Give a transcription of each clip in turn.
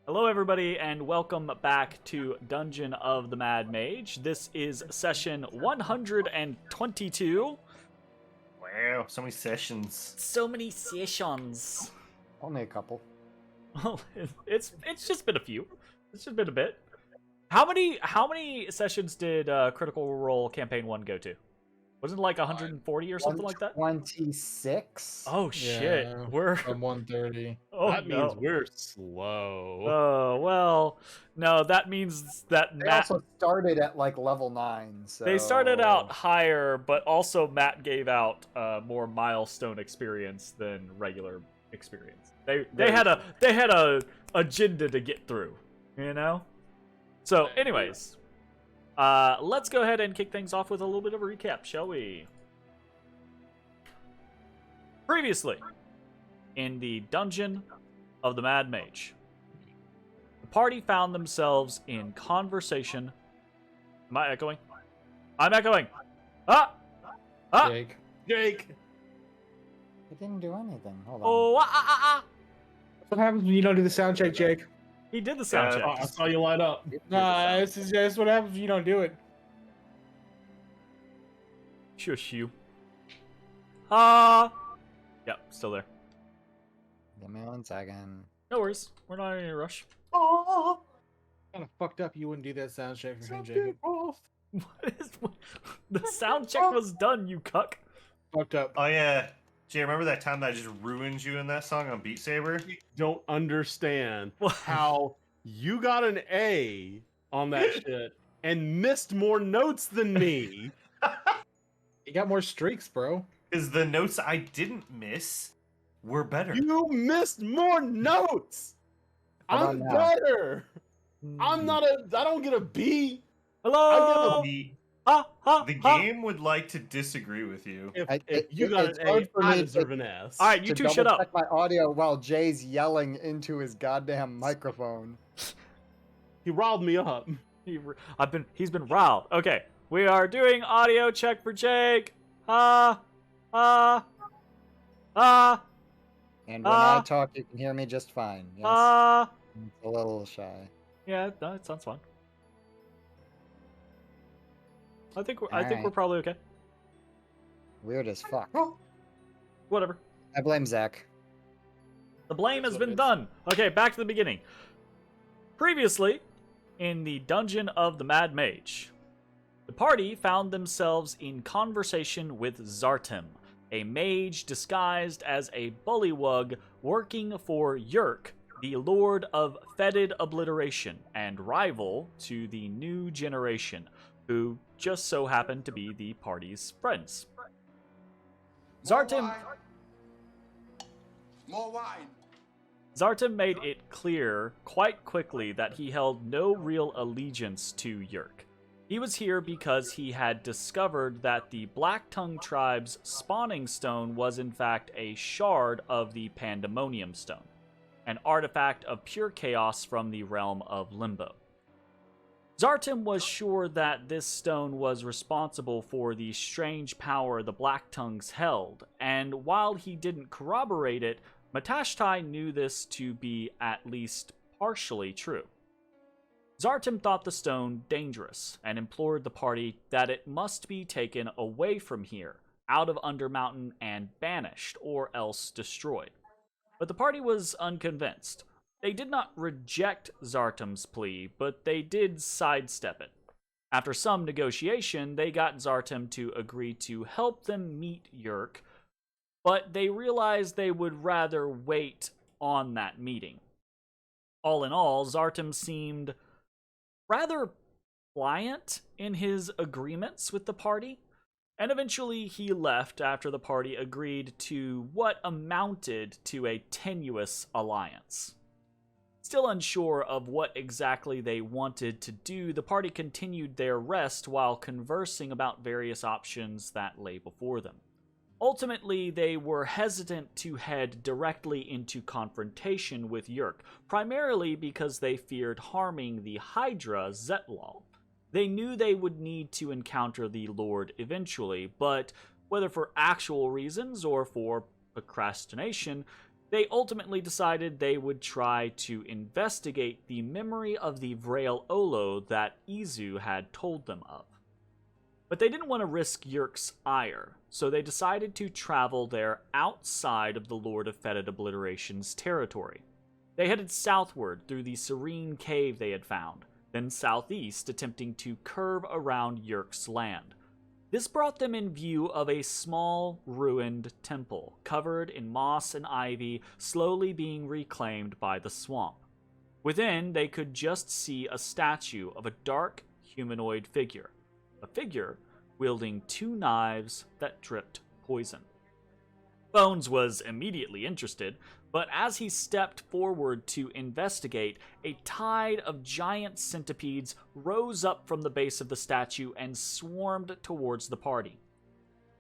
Hello, everybody, and welcome back to Dungeon of the Mad Mage. This is session 122. Wow, so many sessions. So many sessions. Only a couple. Well, it's just been a few. It's just been a bit. How many sessions did Critical Role Campaign 1 go to? Wasn't it like 140 or something like that? 26. Oh shit, Yeah, we're from 130. oh That no. means we're slow. Oh well, no, that means that They Matt. also started at like level 9. So They started out higher, but also Matt gave out more milestone experience than regular experience. They had a agenda to get through, you know. So, anyways, let's go ahead and kick things off with a little bit of a recap, shall we? Previously, in the Dungeon of the Mad Mage, the party found themselves in conversation. Am I echoing? I'm echoing. Ah! Ah! Jake. It didn't do anything. Hold on. Oh! Ah! Ah! Ah! Ah! What happens when you don't do the sound check, Jake? He did the sound check. I saw you light up. Nah, this is what happens when you don't do it. Shush you. Ah! Yep, still there. Give me 1 second. No worries. We're not in any rush. Oh, kind of fucked up. You wouldn't do that sound check for him, Jacob. The sound check was done, you cuck. Fucked up. Oh yeah, Jay, remember that time that I just ruined you in that song on Beat Saber? Don't understand What? how you got an A on that shit and missed more notes than me. You got more streaks, bro. Because the notes I didn't miss were better. You missed more notes. Hold I'm on now. better. I don't get a B. Hello. The, Ha, ha, the ha. game would like to disagree with you. If you got it's an hard A, for I me deserve to- an S. All right, you to two shut double up. check my audio while Jay's yelling into his goddamn microphone. He riled me up. He's been riled. Okay, we are doing audio check for Jake. Ah, ah, ah, And when I talk, you can hear me just fine. Yes, ah. it's a little shy. Yeah, no, it sounds fine. I think we're Alright. probably okay. Weird as fuck. Whatever. I blame Zach. The blame That's has what been it is. done. Okay, back to the beginning. Previously, in the Dungeon of the Mad Mage, the party found themselves in conversation with Zartim, a mage disguised as a bullywug working for Yerk, the Lord of Fetid Obliteration and rival to the New Generation, who just so happened to be the party's friends. Zartim... More wine. Zartim made it clear quite quickly that he held no real allegiance to Yerk. He was here because he had discovered that the Black Tongue tribe's spawning stone was in fact a shard of the Pandemonium Stone, an artifact of pure chaos from the realm of Limbo. Zartim was sure that this stone was responsible for the strange power the Black Tongues held, and while he didn't corroborate it, Matashtai knew this to be at least partially true. Zartim thought the stone dangerous and implored the party that it must be taken away from here, out of Undermountain and banished, or else destroyed. But the party was unconvinced. They did not reject Zartim's plea, but they did sidestep it. After some negotiation, they got Zartim to agree to help them meet Yerk, but they realized they would rather wait on that meeting. All in all, Zartim seemed rather pliant in his agreements with the party, and eventually he left after the party agreed to what amounted to a tenuous alliance. Still unsure of what exactly they wanted to do, the party continued their rest while conversing about various options that lay before them. Ultimately, they were hesitant to head directly into confrontation with Yerk, primarily because they feared harming the Hydra Zetlal. They knew they would need to encounter the Lord eventually, but whether for actual reasons or for procrastination, They ultimately decided they would try to investigate the memory of the Vrail Olo that Izu had told them of. But they didn't want to risk Yurk's ire, so they decided to travel there outside of the Lord of Fetid Obliteration's territory. They headed southward through the serene cave they had found, then southeast, attempting to curve around Yurk's land. This brought them in view of a small, ruined temple, covered in moss and ivy, slowly being reclaimed by the swamp. Within, they could just see a statue of a dark, humanoid figure. A figure wielding 2 knives that dripped poison. Bones was immediately interested, but as he stepped forward to investigate, a tide of giant centipedes rose up from the base of the statue and swarmed towards the party.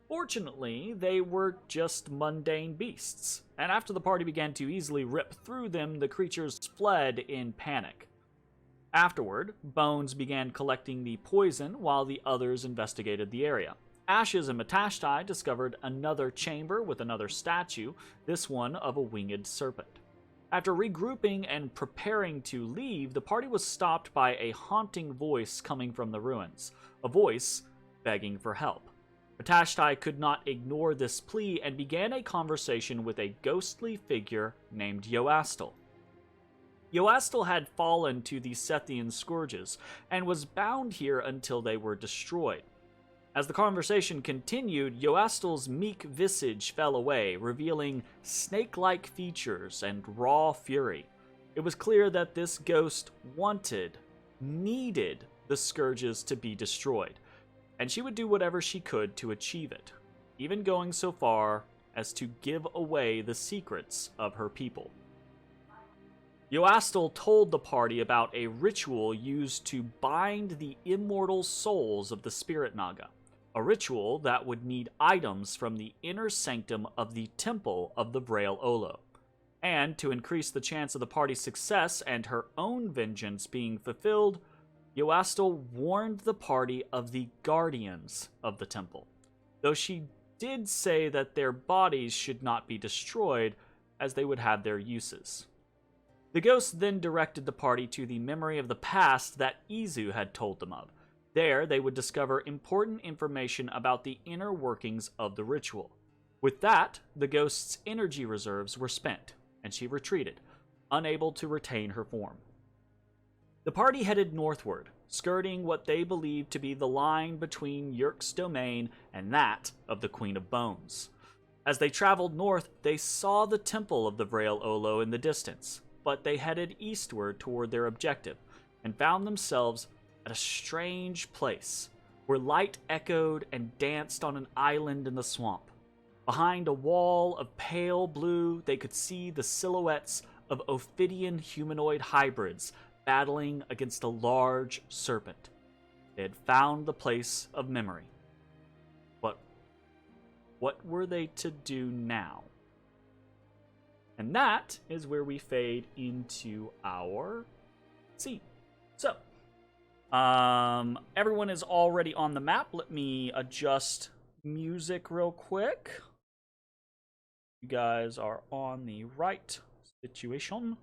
Fortunately, they were just mundane beasts, and after the party began to easily rip through them, the creatures fled in panic. Afterward, Bones began collecting the poison while the others investigated the area. Ashes and Matashtai discovered another chamber with another statue, this one of a winged serpent. After regrouping and preparing to leave, the party was stopped by a haunting voice coming from the ruins, a voice begging for help. Matashtai could not ignore this plea and began a conversation with a ghostly figure named Yoastel. Yoastel had fallen to the Sethian scourges and was bound here until they were destroyed. As the conversation continued, Yoastel's meek visage fell away, revealing snake-like features and raw fury. It was clear that this ghost needed the scourges to be destroyed, and she would do whatever she could to achieve it, even going so far as to give away the secrets of her people. Yoastel told the party about a ritual used to bind the immortal souls of the Spirit Naga, a ritual that would need items from the inner sanctum of the Temple of the Vrail Olo. And to increase the chance of the party's success and her own vengeance being fulfilled, Yoastel warned the party of the guardians of the temple, though she did say that their bodies should not be destroyed as they would have their uses. The ghost then directed the party to the memory of the past that Izu had told them of. There, they would discover important information about the inner workings of the ritual. With that, the ghost's energy reserves were spent, and she retreated, unable to retain her form. The party headed northward, skirting what they believed to be the line between Yurk's domain and that of the Queen of Bones. As they traveled north, they saw the temple of the Vrail Olo in the distance, but they headed eastward toward their objective, and found themselves at a strange place, where light echoed and danced on an island in the swamp. Behind a wall of pale blue, they could see the silhouettes of Ophidian humanoid hybrids battling against a large serpent. They had found the place of memory. But what were they to do now? And that is where we fade into our scene. So, everyone is already on the map. Let me adjust music real quick. You guys are on the right situation,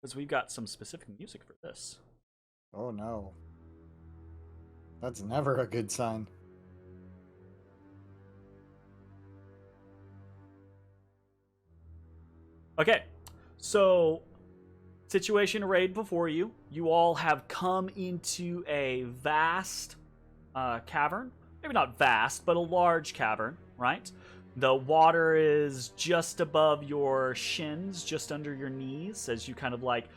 because we've got some specific music for this. Oh no. That's never a good sign. Okay, so situation arrayed before you. You all have come into a vast cavern. Maybe not vast, but a large cavern, right? The water is just above your shins, just under your knees, as you kind of like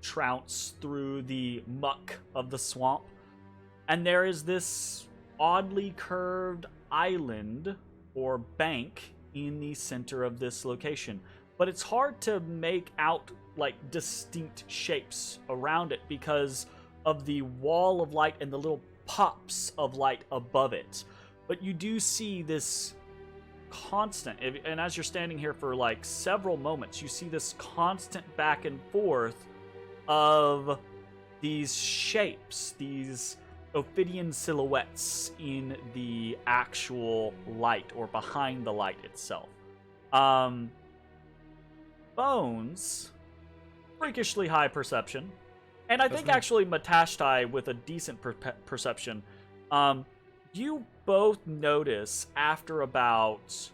trounce through the muck of the swamp. And there is this oddly curved island or bank in the center of this location. But it's hard to make out like distinct shapes around it because of the wall of light and the little pops of light above it. But you do see this constant, and as you're standing here for like several moments, you see this constant back and forth of these shapes, these Ophidian silhouettes in the actual light or behind the light itself. Bones, freakishly high perception, and I That's think me. actually Matashtai with a decent perception. You both notice after about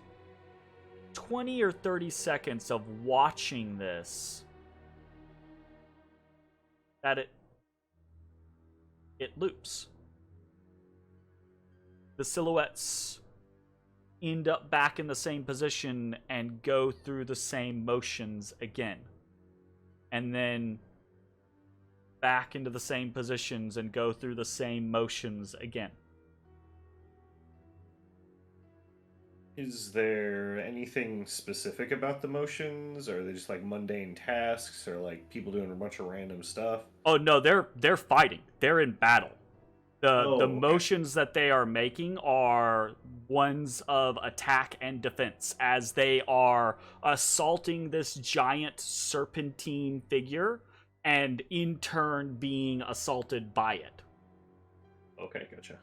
20 or 30 seconds of watching this that it loops. The silhouettes end up back in the same position and go through the same motions again. And then back into the same positions and go through the same motions again. Is there anything specific about the motions? Or are they just like mundane tasks, or like people doing a bunch of random stuff? Oh no, they're fighting. They're in battle. The Okay. motions that they are making are ones of attack and defense as they are assaulting this giant serpentine figure and in turn being assaulted by it. Okay, gotcha.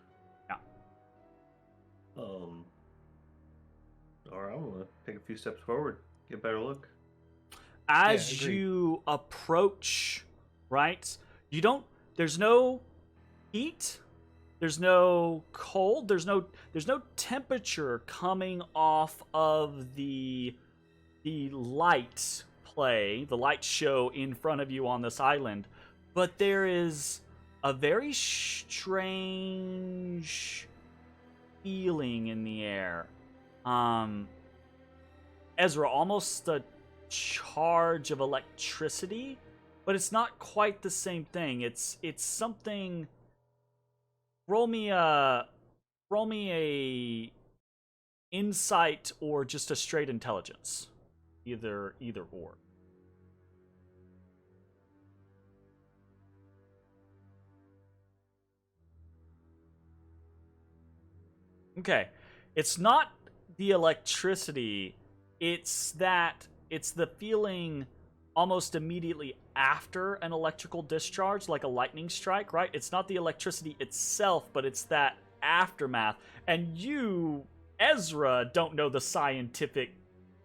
Yeah. All right, I'm gonna take a few steps forward, get a better look. As agreed. you approach, right? There's no heat, there's no cold, there's no temperature coming off of the light play, the light show in front of you on this island, but there is a very strange feeling in the air. Ezra, almost a charge of electricity, but it's not quite the same thing. It's something. Roll me a insight or just a straight intelligence, either or. Okay, it's not the electricity. It's the feeling almost immediately after an electrical discharge, like a lightning strike, right? It's not the electricity itself, but it's that aftermath. And you, Ezra, don't know the scientific,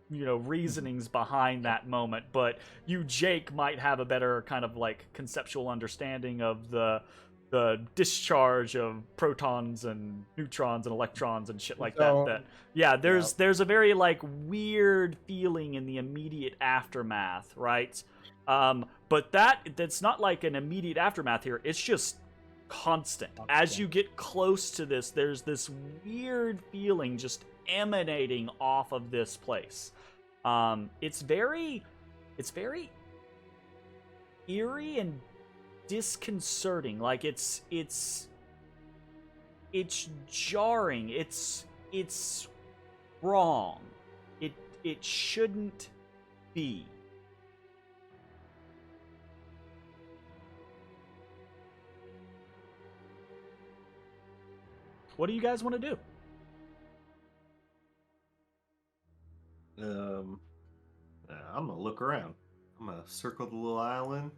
reasonings behind that moment, but you, Jake, might have a better kind of like conceptual understanding of the discharge of protons and neutrons and electrons and shit like So- that. Yeah, there's a very like weird feeling in the immediate aftermath, right? But that's not like an immediate aftermath here. It's just constant. As you get close to this, there's this weird feeling just emanating off of this place. It's very eerie and disconcerting. Like it's jarring. It's wrong. It shouldn't be. What do you guys want to do? I'm gonna look around. I'm gonna circle the little island,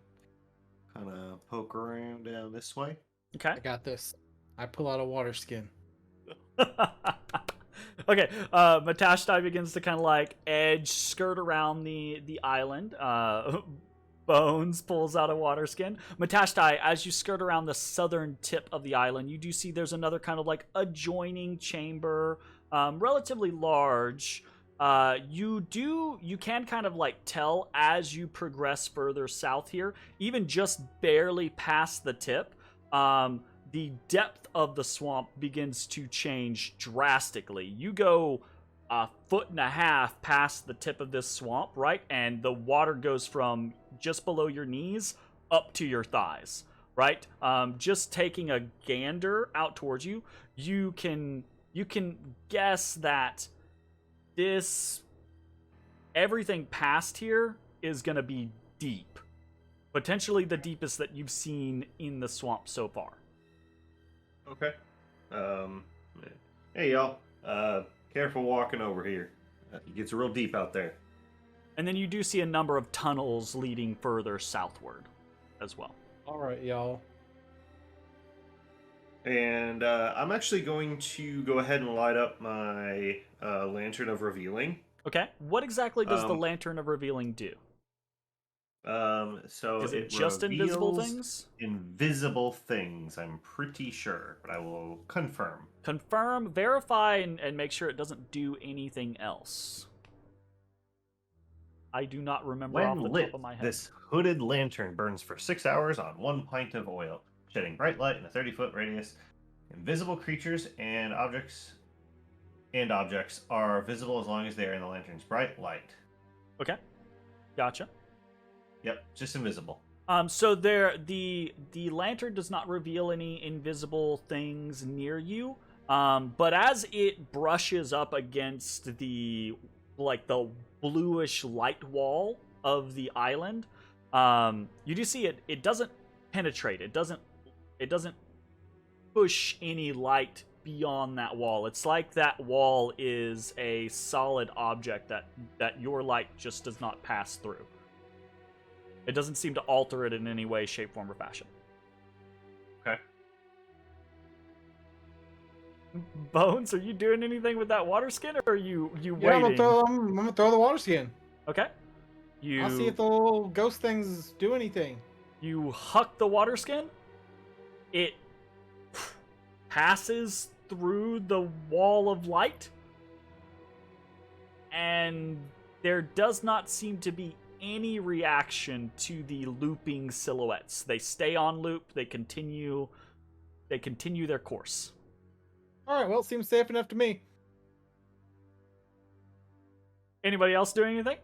kind of poke around down this way. Okay. I got this. I pull out a water skin. Okay, Matashtai begins to kind of like skirt around the island. Bones pulls out a water skin. Matashtai, as you skirt around the southern tip of the island, you do see there's another kind of like adjoining chamber, relatively large. You can kind of like tell as you progress further south here, even just barely past the tip, the depth of the swamp begins to change drastically. You go a foot and a half past the tip of this swamp, right? And the water goes from just below your knees up to your thighs, right? Just taking a gander out towards you, you can guess that everything past here is going to be deep. Potentially the deepest that you've seen in the swamp so far. Okay. Hey y'all. Careful walking over here. It gets real deep out there. And then you do see a number of tunnels leading further southward as well. All right, y'all. And I'm actually going to go ahead and light up my Lantern of Revealing. Okay. What exactly does the Um, Lantern of Revealing do? So Is it it just invisible reveals things? Invisible things, I'm pretty sure, but I will confirm. Confirm, verify, and make sure it doesn't do anything else. I do not remember off When the lit, top of my head. this hooded lantern burns for 6 hours on 1 pint of oil, shedding bright light in a 30-foot radius. Invisible creatures and objects are visible as long as they are in the lantern's bright light. Okay, gotcha. Yep, just invisible. So the lantern does not reveal any invisible things near you. But as it brushes up against the bluish light wall of the island, you do see it doesn't penetrate. It doesn't push any light beyond that wall. It's like that wall is a solid object that your light just does not pass through. It doesn't seem to alter it in any way, shape, form, or fashion. Okay. Bones, are you doing anything with that water skin, or are you Yeah, waiting? I'm gonna throw the water skin. Okay. I'll see if the little ghost things do anything. You huck the water skin. It passes through the wall of light, and there does not seem to be any reaction to the looping silhouettes. They stay on loop. They continue their course. All right, well, it seems safe enough to me. Anybody else doing anything?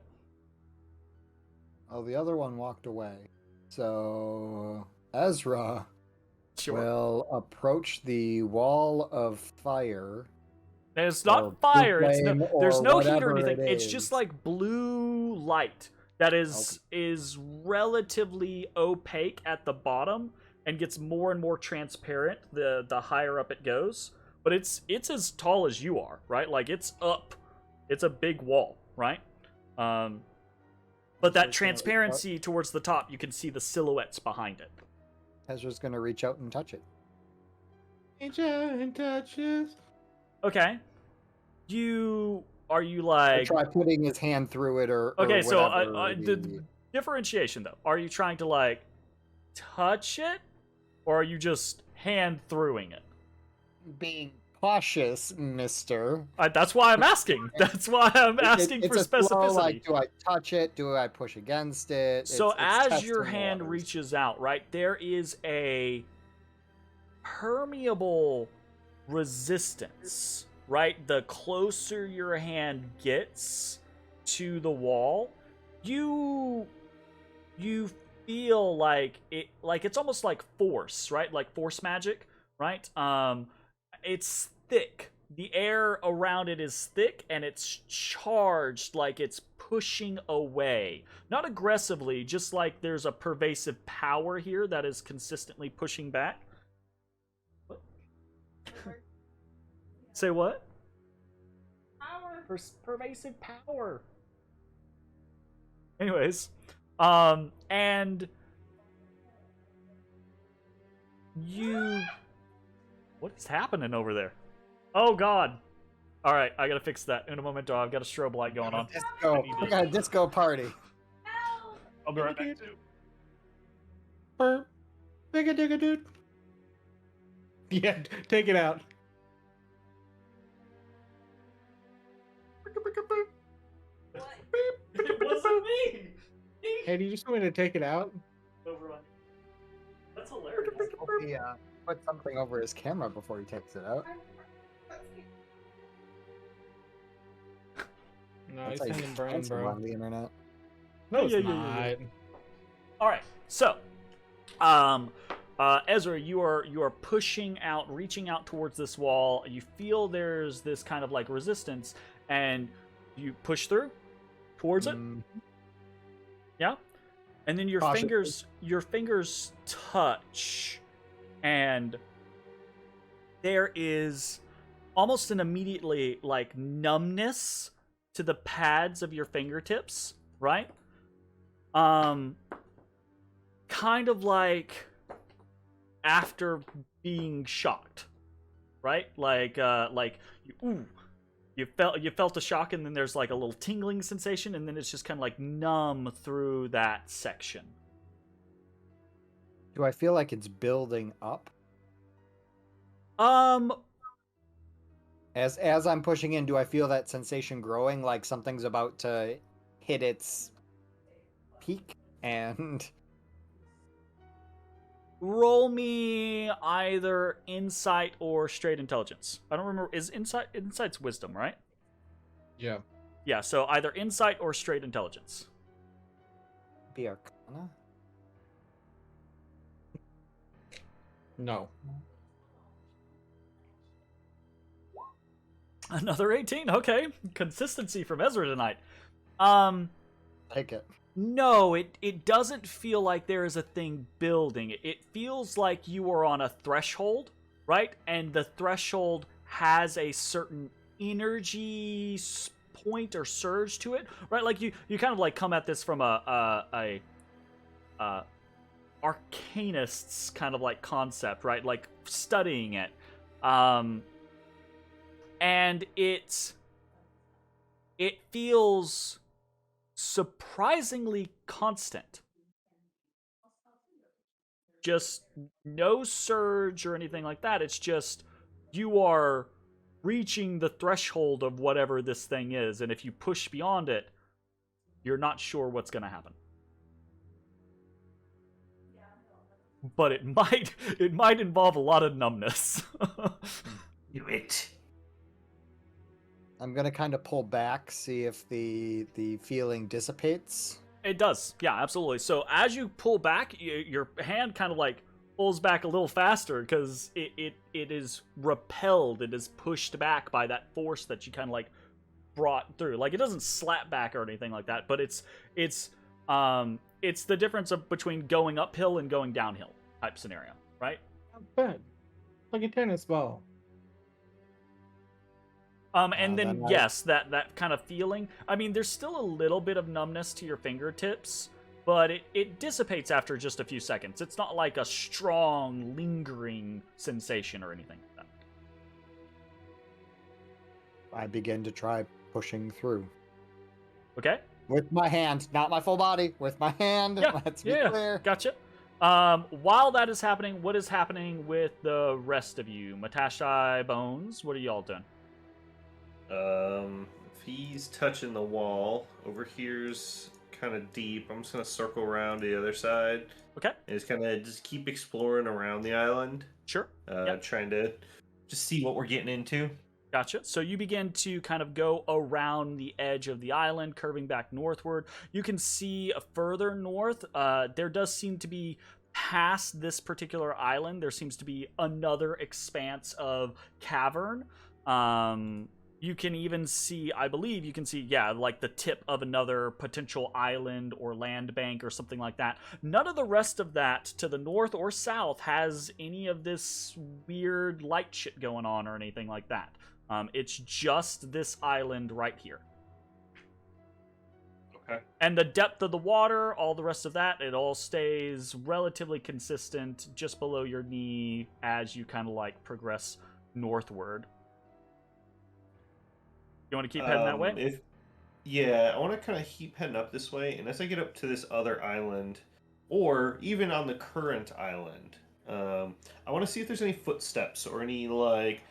Oh, the other one walked away. So Ezra Sure. will approach the wall of fire. And it's or not fire. blue It's flame there's or no heat or whatever anything. it It's is. just like blue light that is relatively opaque at the bottom and gets more and more transparent the higher up it goes. But it's as tall as you are, right? Like it's up. It's a big wall, right? But that transparency towards the top, you can see the silhouettes behind it. Ezra's gonna reach out and touch it. Reach out and touch us. Okay. Are you Or like try putting his hand through it, or okay? or So whatever the differentiation though, are you trying to like touch it, or are you just hand throwing it? being cautious, Mister. That's why I'm asking. That's why I'm asking for It's a slow, specificity. like, do I touch it? Do I push against it? So It's as your testing hand waters. reaches out, right, there is a permeable resistance, right? The closer your hand gets to the wall, you feel like it's almost like force, right? Like force magic, right? It's thick. The air around it is thick and it's charged, like it's pushing away. Not aggressively, just like there's a pervasive power here that is consistently pushing back. What? Say what? Power. Pervasive power. Anyways, and you... What is happening over there? Oh god. Alright, I gotta fix that. In a momento, I've got a strobe light going on. Disco. We got a disco party. I'll be right back too. Burp. Digga digga dude. Yeah, take it out. It wasn't me! Hey, do you just want me to take it out? That's hilarious. Hope he put something over his camera before he takes it out. No, That's he's like sending Brian, handsome bro. on the internet. No, it's Yeah. not. Alright, so Ezra, you are pushing out, reaching out towards this wall. You feel there's this kind of like resistance, and you push through towards it. Yeah, and then your Cautiously. fingers touch, and there is almost an immediately like numbness to the pads of your fingertips, right? Kind of like after being shocked, right? Like you, ooh, You felt a shock, and then there's like a little tingling sensation, and then it's just kind of like numb through that section. Do I feel like it's building up? As I'm pushing in, do I feel that sensation growing, like something's about to hit its peak? And roll me either insight or straight intelligence. I don't remember. Is insight's wisdom, right? Yeah. Yeah, so either insight or straight intelligence. be Arcana? No. Another 18. Okay, consistency from Ezra tonight. Take it. No, it doesn't feel like there is a thing building. It feels like you are on a threshold, right? And the threshold has a certain energy point or surge to it, right? Like you kind of like come at this from a arcanist's kind of like concept, right? Like studying it. And it feels surprisingly constant. Just no surge or anything like that. It's just you are reaching the threshold of whatever this thing is, and if you push beyond it, you're not sure what's going to happen. But it might involve a lot of numbness. Do it. I'm gonna kind of pull back, see if the feeling dissipates. It does, yeah, absolutely. So as you pull back, your hand kind of like pulls back a little faster because it is repelled. It is pushed back by that force that you kind of like brought through. Like it doesn't slap back or anything like that, but it's the difference between going uphill and going downhill type scenario, right? Not bad. Like a tennis ball. And then yes, that kind of feeling. I mean, there's still a little bit of numbness to your fingertips, but it dissipates after just a few seconds. It's not like a strong, lingering sensation or anything like that. I begin to try pushing through. Okay? With my hand, not my full body. With my hand. Yeah, Let's be clear. Gotcha. While that is happening, what is happening with the rest of you? Matashtai, Bones, what are y'all doing? If he's touching the wall, over here's kind of deep. I'm just gonna circle around the other side. Okay. And just kind of just keep exploring around the island. Sure. Trying to just see what we're getting into. Gotcha. So you begin to kind of go around the edge of the island, curving back northward. You can see further north, there does seem to be, past this particular island, there seems to be another expanse of cavern. You can even see, I believe you can see, yeah, like the tip of another potential island or land bank or something like that. None of the rest of that to the north or south has any of this weird light shit going on or anything like that. It's just this island right here. Okay. And the depth of the water, all the rest of that, it all stays relatively consistent just below your knee as you kind of like progress northward. You want to keep heading that way? I want to kind of keep heading up this way, and as I get up to this other island, or even on the current island, I want to see if there's any footsteps or any like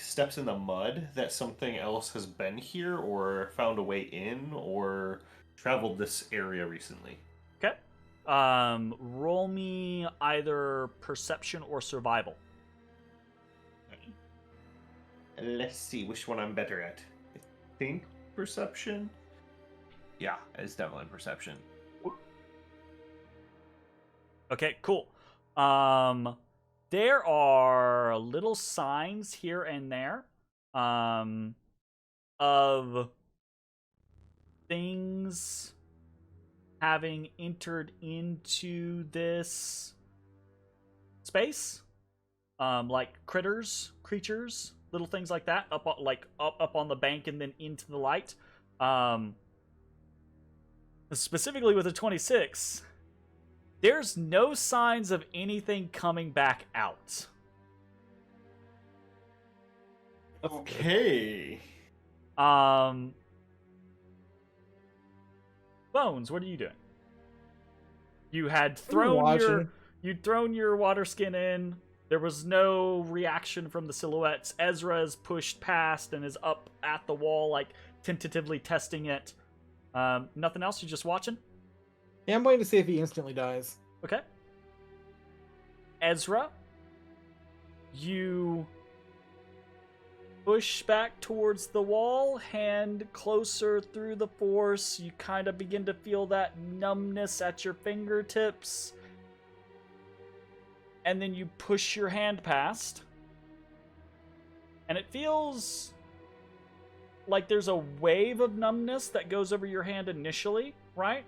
steps in the mud that something else has been here or found a way in or traveled this area recently. Okay. Roll me either perception or survival. Let's see which one I'm better at. I think perception. Yeah, it's definitely perception. Okay, cool. There are little signs here and there of things having entered into this space. Like creatures, little things like that, up on the bank and then into the light. Specifically with a 26, there's no signs of anything coming back out. Okay. Bones, what are you doing? You had I'm thrown your watching. you'd thrown your water skin in. There was no reaction from the silhouettes. Ezra is pushed past and is up at the wall, like tentatively testing it. Nothing else. You're just watching. Yeah, I'm waiting to see if he instantly dies. Okay. Ezra, you push back towards the wall, hand closer through the force. You kind of begin to feel that numbness at your fingertips. And then you push your hand past. And it feels like there's a wave of numbness that goes over your hand initially, right?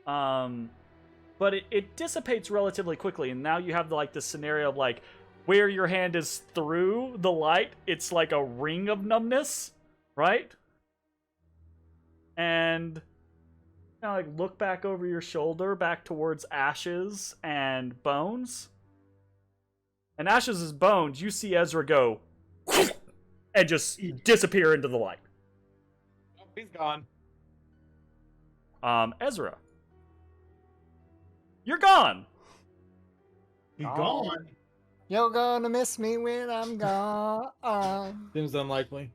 But it dissipates relatively quickly, and now you have like this scenario of like where your hand is through the light, it's like a ring of numbness, right? And kind of like look back over your shoulder, back towards Ashes and Bones. And Ashes is Bones, you see Ezra go and just disappear into the light. Oh, he's gone. Ezra, you're gone. He's gone. You're gonna miss me when I'm gone. Seems unlikely.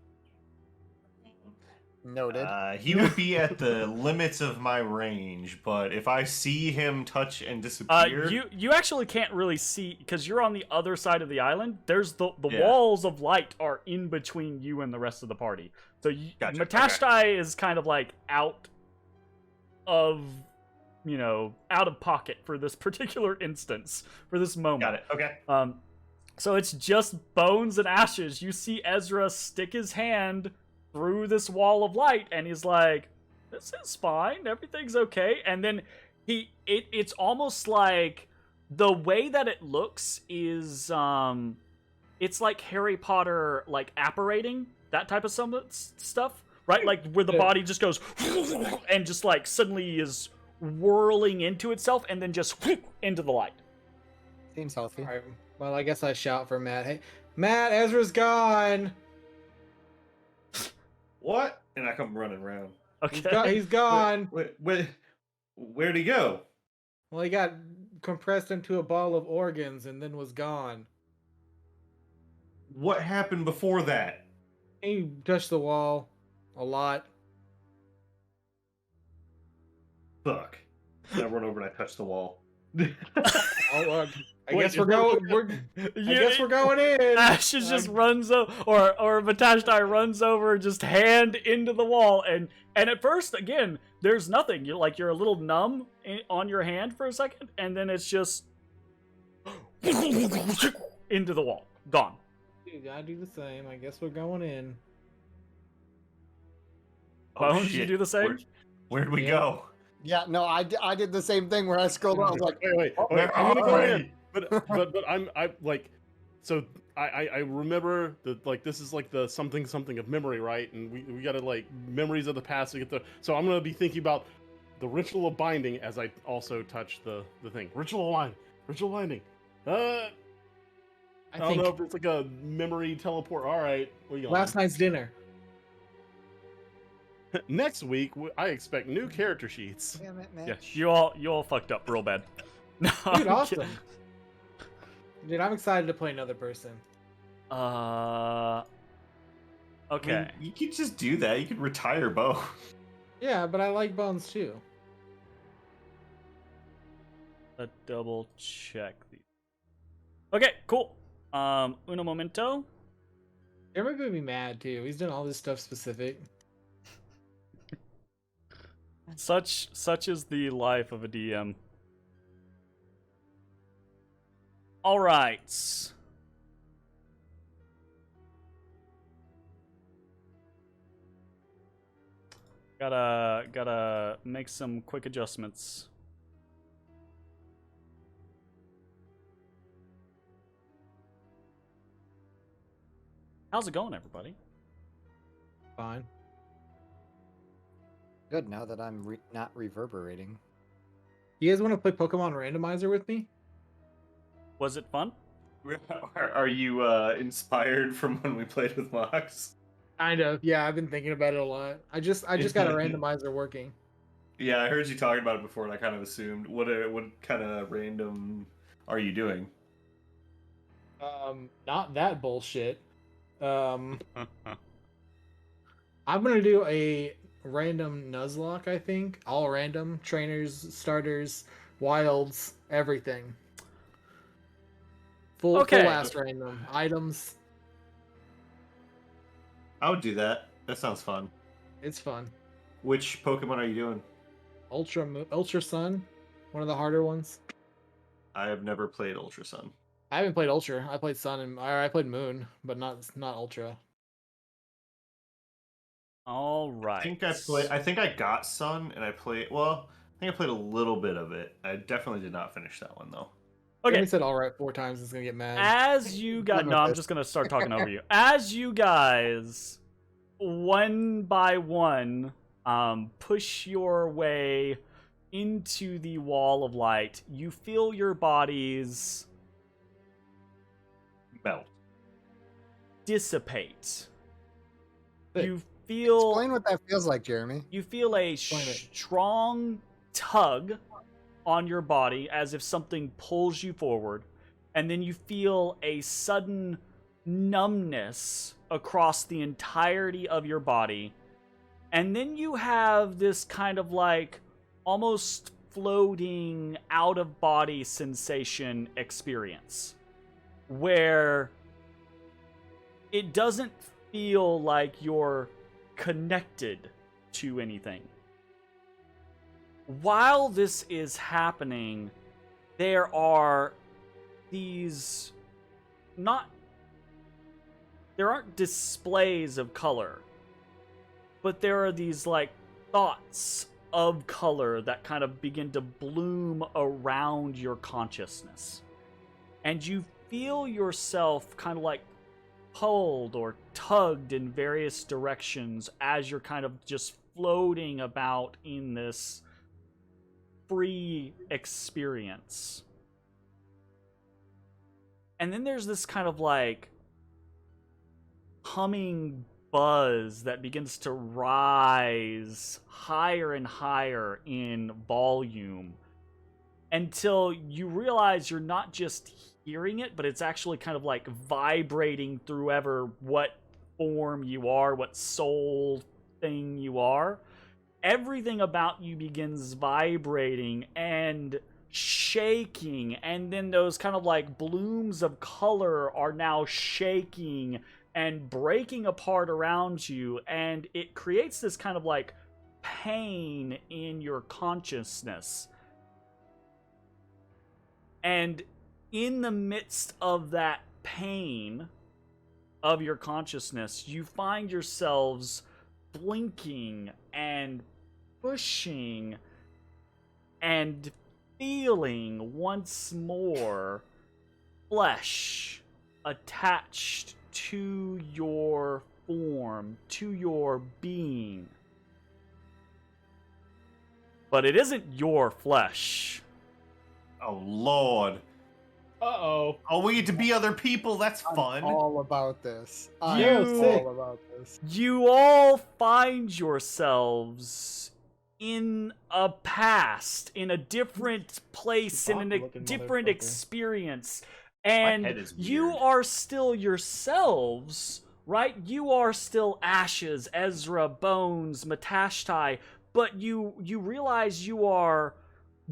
Noted. He would be at the limits of my range, but if I see him touch and disappear, You actually can't really see because you're on the other side of the island. There's the Yeah. walls of light are in between you and the rest of the party. So Gotcha, Matashtai is kind of like out of out of pocket for this particular instance, for this moment. got it. Okay. So it's just Bones and Ashes. You see Ezra stick his hand through this wall of light, and he's like, "This is fine. Everything's okay." And then it's almost like the way that it looks is it's like Harry Potter, like apparating, that type of stuff, right? Like where the body just goes and just like suddenly is whirling into itself and then just into the light. Seems healthy. All right. Well, I guess I shout for Matt. Hey, Matt, Ezra's gone. What? And I come running around. Okay. He's gone. Where'd he go? Well, he got compressed into a ball of organs and then was gone. What happened before that? He touched the wall a lot. Fuck. I run over and I touch the wall. Oh, I Wait, guess we're going. I guess we're going in. Ashes just runs over, or Matashtai runs over, just hand into the wall, and at first, again, there's nothing. You're a little numb on your hand for a second, and then it's just into the wall, gone. You gotta do the same. I guess we're going in. Bones, you do the same? Where'd we Yeah. go? Yeah, no, I did the same thing where I scrolled down. I was like, Wait, Where I'm gonna go are in. we? But I like, so I remember that like this is like the something of memory, right? And we gotta like memories of the past to get the. So I'm gonna be thinking about the ritual of binding as I also touch the thing. Ritual binding. I I don't think know if it's like a memory teleport. All right, we got last night's dinner. next week. I expect new character sheets. damn it, man. Yeah, you all fucked up real bad. No, Dude, I'm awesome. kidding. Dude, I'm excited to play another person. Okay. I mean, you could just do that. You could retire Bo. Yeah, but I like Bones too. Let's double check these. Okay, cool. Uno momento. Jeremy would be mad too. He's done all this stuff specific. Such is the life of a DM. All right. Gotta make some quick adjustments. How's it going, everybody? Fine. Good, now that I'm not reverberating. You guys want to play Pokemon Randomizer with me? Was it fun? Are you inspired from when we played with Mox? Kind of. Yeah, I've been thinking about it a lot. I just got a randomizer working. Yeah, I heard you talking about it before, and I kind of assumed. What kind of random are you doing? Not that bullshit. I'm gonna do a random Nuzlocke, I think. All random. Trainers, starters, wilds, everything. Full last random. Items. I would do that. That sounds fun. It's fun. Which Pokemon are you doing? Ultra Sun, one of the harder ones. I have never played Ultra Sun. I haven't played Ultra. I played Sun or I played Moon, but not Ultra. All right. I think I got Sun, and I played. Well, I think I played a little bit of it. I definitely did not finish that one though. Okay. He said all right 4 times. It's gonna get mad. As you guys, no, I'm just gonna start talking over you. As you guys, one by one, push your way into the wall of light, you feel your bodies Melt. dissipate. Hey, You feel. Explain what that feels like, Jeremy. You feel a Explain it. strong tug on your body as if something pulls you forward, and then you feel a sudden numbness across the entirety of your body, and then you have this kind of like almost floating out of body sensation experience where it doesn't feel like you're connected to anything. While this is happening, there are these there aren't displays of color, but there are these like thoughts of color that kind of begin to bloom around your consciousness. And you feel yourself kind of like pulled or tugged in various directions as you're kind of just floating about in this free experience. And then there's this kind of like humming buzz that begins to rise higher and higher in volume until you realize you're not just hearing it, but it's actually kind of like vibrating through what form you are, what soul thing you are. Everything about you begins vibrating and shaking, and then those kind of like blooms of color are now shaking and breaking apart around you, and it creates this kind of like pain in your consciousness. And in the midst of that pain of your consciousness, you find yourselves blinking and pushing and feeling once more flesh attached to your form, to your being. But it isn't your flesh. Oh Lord. Uh-oh. Oh, we get to be other people. That's fun. I'm all about this. I'm You- all about this. You all find yourselves in a past, in a different place, in a Bot-looking different motherfucker. experience, head and is you weird. are still yourselves, right? You are still Ashes, Ezrah, Bones, Matashtai, but you realize you're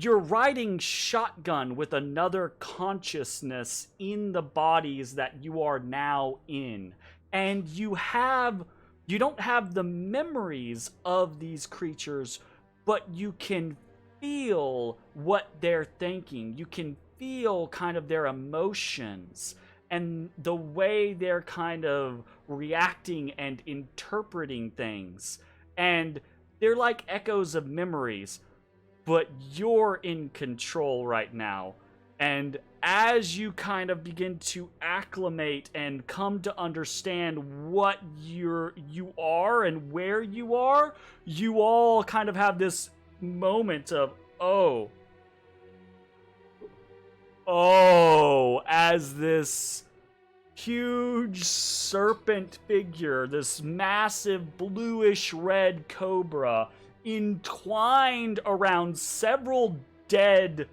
riding shotgun with another consciousness in the bodies that you are now in. And you don't have the memories of these creatures, but you can feel what they're thinking. You can feel kind of their emotions and the way they're kind of reacting and interpreting things. And they're like echoes of memories, but you're in control right now. And as you kind of begin to acclimate and come to understand what you are and where you are, you all kind of have this moment of, oh, as this huge serpent figure, this massive bluish red cobra entwined around several dead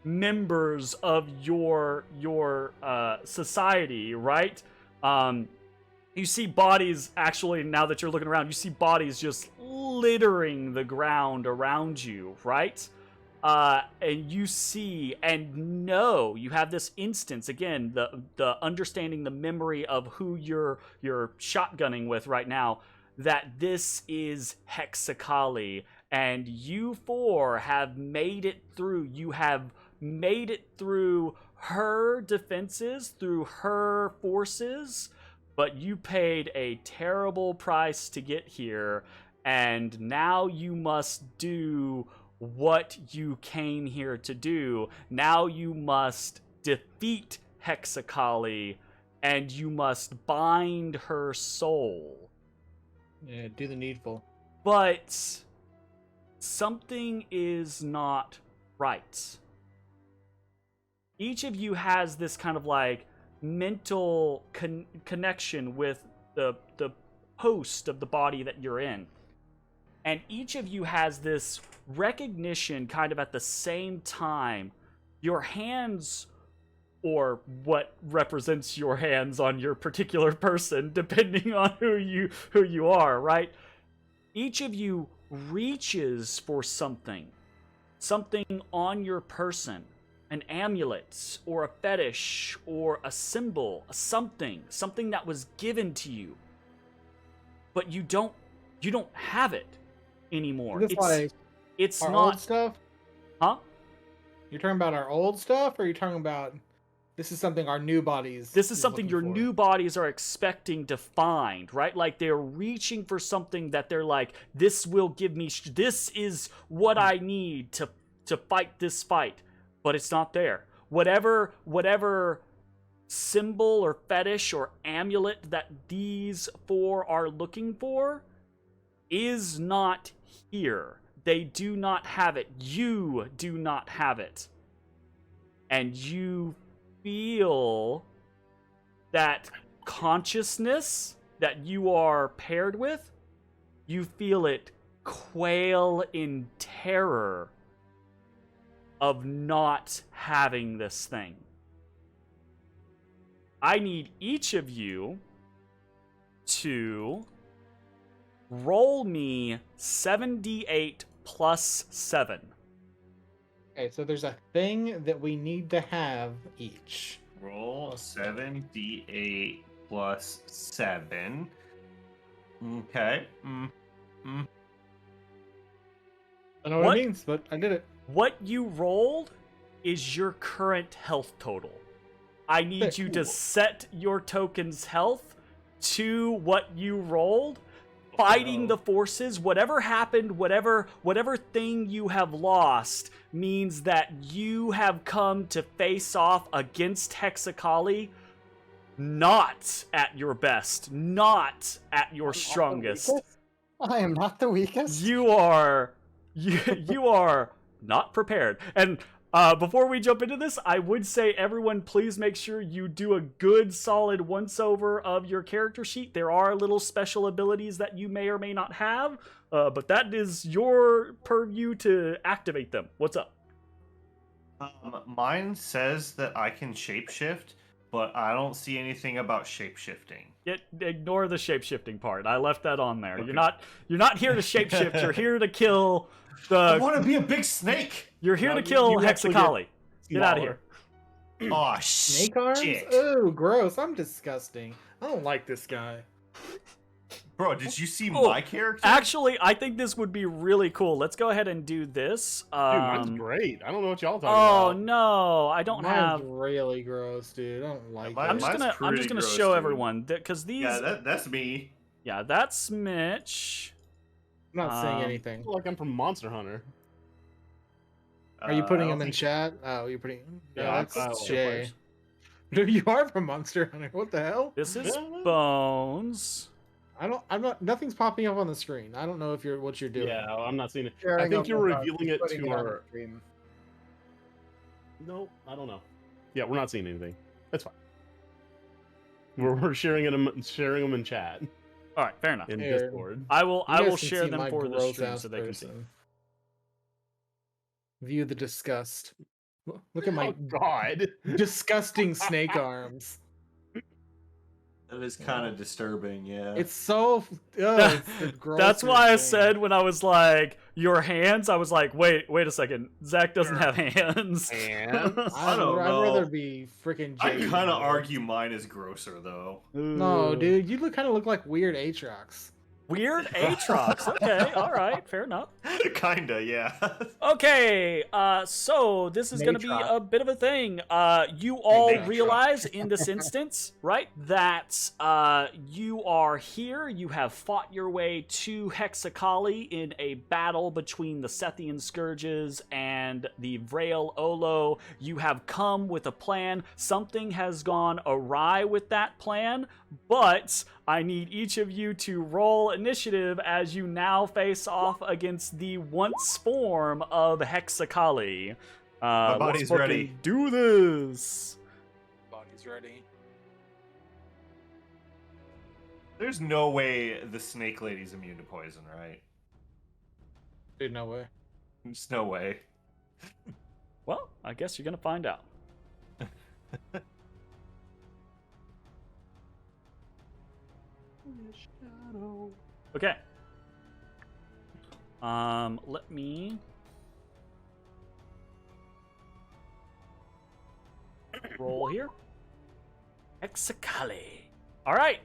members of your society, right? You see bodies, actually, now that you're looking around, you see bodies just littering the ground around you, right? And you see and know, you have this instance, again, the understanding the memory of who you're shotgunning with right now, that this is Hexakali, and you four have made it through. You have made it through her defenses, through her forces, but you paid a terrible price to get here, and now you must do what you came here to do. Now you must defeat Hexakali, and you must bind her soul. Yeah, do the needful. But something is not right. Each of you has this kind of like mental connection with the host of the body that you're in. And each of you has this recognition kind of at the same time. Your hands, or what represents your hands on your particular person, depending on who you are, right? Each of you reaches for something on your person, an amulet or a fetish or a symbol, something that was given to you, but you don't have it anymore. It's our not old stuff. Huh? You're talking about our old stuff, or are you talking about this is something our new bodies? This is something looking your for? new bodies are expecting to find, right? Like they're reaching for something that they're like, this will give me, this is what I need to fight this fight, but it's not there. Whatever symbol or fetish or amulet that these four are looking for is not here. They do not have it. You do not have it. And you feel that consciousness that you are paired with, you feel it quail in terror of not having this thing. I need each of you to roll me 7d8 plus 7. Okay, so there's a thing that we need to have each. Roll 7d8 plus 7. Okay. I don't know what it means, but I did it. What you rolled is your current health total. I need you to set your token's health to what you rolled. Fighting the forces, whatever happened, whatever thing you have lost, means that you have come to face off against Hexakali not at your best, not at your strongest. I am not the weakest. You are not prepared. And before we jump into this, I would say everyone please make sure you do a good solid once-over of your character sheet. There are little special abilities that you may or may not have, but that is your purview to activate them. What's up? Mine says that I can shapeshift, but I don't see anything about shapeshifting. Ignore the shapeshifting part. I left that on there. Okay. You're not here to shapeshift. You're here to kill I want to be a big snake! You're here No, to kill you actually Hexakali. Get out of here. Oh, Snake arms? shit. Oh, gross. I'm disgusting. I don't like this guy. Bro, did you see Oh, my character? Actually, I think this would be really cool. Let's go ahead and do this. Dude, mine's great. I don't know what y'all talking Oh about. no, I don't Mine's have. really gross, dude. I don't like Mine- I'm it. just mine's gonna pretty gross, show dude. everyone because these. Yeah, that's me. Yeah, that's Mitch. I'm not saying um, anything. I feel like I'm from Monster Hunter. Are you I putting don't him in think- chat? Oh, you're putting. Yeah, Yeah, that's that's Jay. Dude, you are from Monster Hunter. What the hell? This is Yeah. Bones. I'm not. Nothing's popping up on the screen. I don't know if what you're doing. Yeah, I'm not seeing it. I Sharing think up you're with us, revealing it putting to on our. the stream. No, I don't know. Yeah, we're not seeing anything. That's fine. We're sharing them in chat All right, fair enough. in Here. Discord. I You will guys can share see them my for the gross stream ass so they can see. person. View the disgust. Look at my Oh God! disgusting snake arms. That is kind of disturbing, yeah. It's so. It's the That's grossest why I thing. said when I was like, your hands, I was like, wait a second. Zach doesn't Your have hands. hands? I don't I'd know. rather be freaking. I Jake kind of than you. argue mine is grosser, though. No, dude, you kind of look like weird Aatrox. Weird Aatrox. Okay, all right, fair enough. Kinda, yeah. Okay, so this is going to be Matrox. a bit of a thing. You all Matrox. realize in this instance, right, that you are here. You have fought your way to Hexakali in a battle between the Sethian Scourges and the Vrail Olo. You have come with a plan. Something has gone awry with that plan, but I need each of you to roll initiative as you now face off against the once form of Hexakali. My body's let's fucking ready. do this. Body's ready. There's no way the snake lady's immune to poison, right? Dude, no way. There's no way. Well, I guess you're gonna find out. Okay. Let me roll here. Hexakali. All right.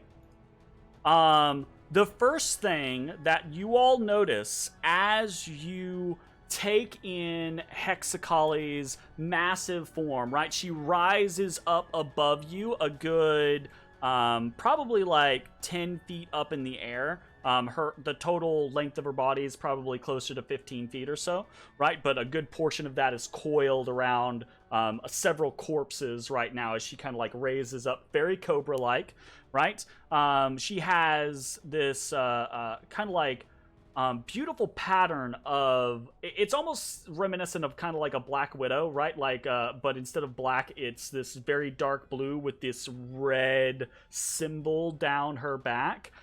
The first thing that you all notice as you take in Hexakali's massive form, right? She rises up above you a good, probably like 10 feet up in the air. The total length of her body is probably closer to 15 feet or so, right? But a good portion of that is coiled around several corpses right now as she kind of like raises up, very Cobra-like, right? She has this kind of like beautiful pattern of, it's almost reminiscent of kind of like a Black Widow, right? Like, but instead of black, it's this very dark blue with this red symbol down her back.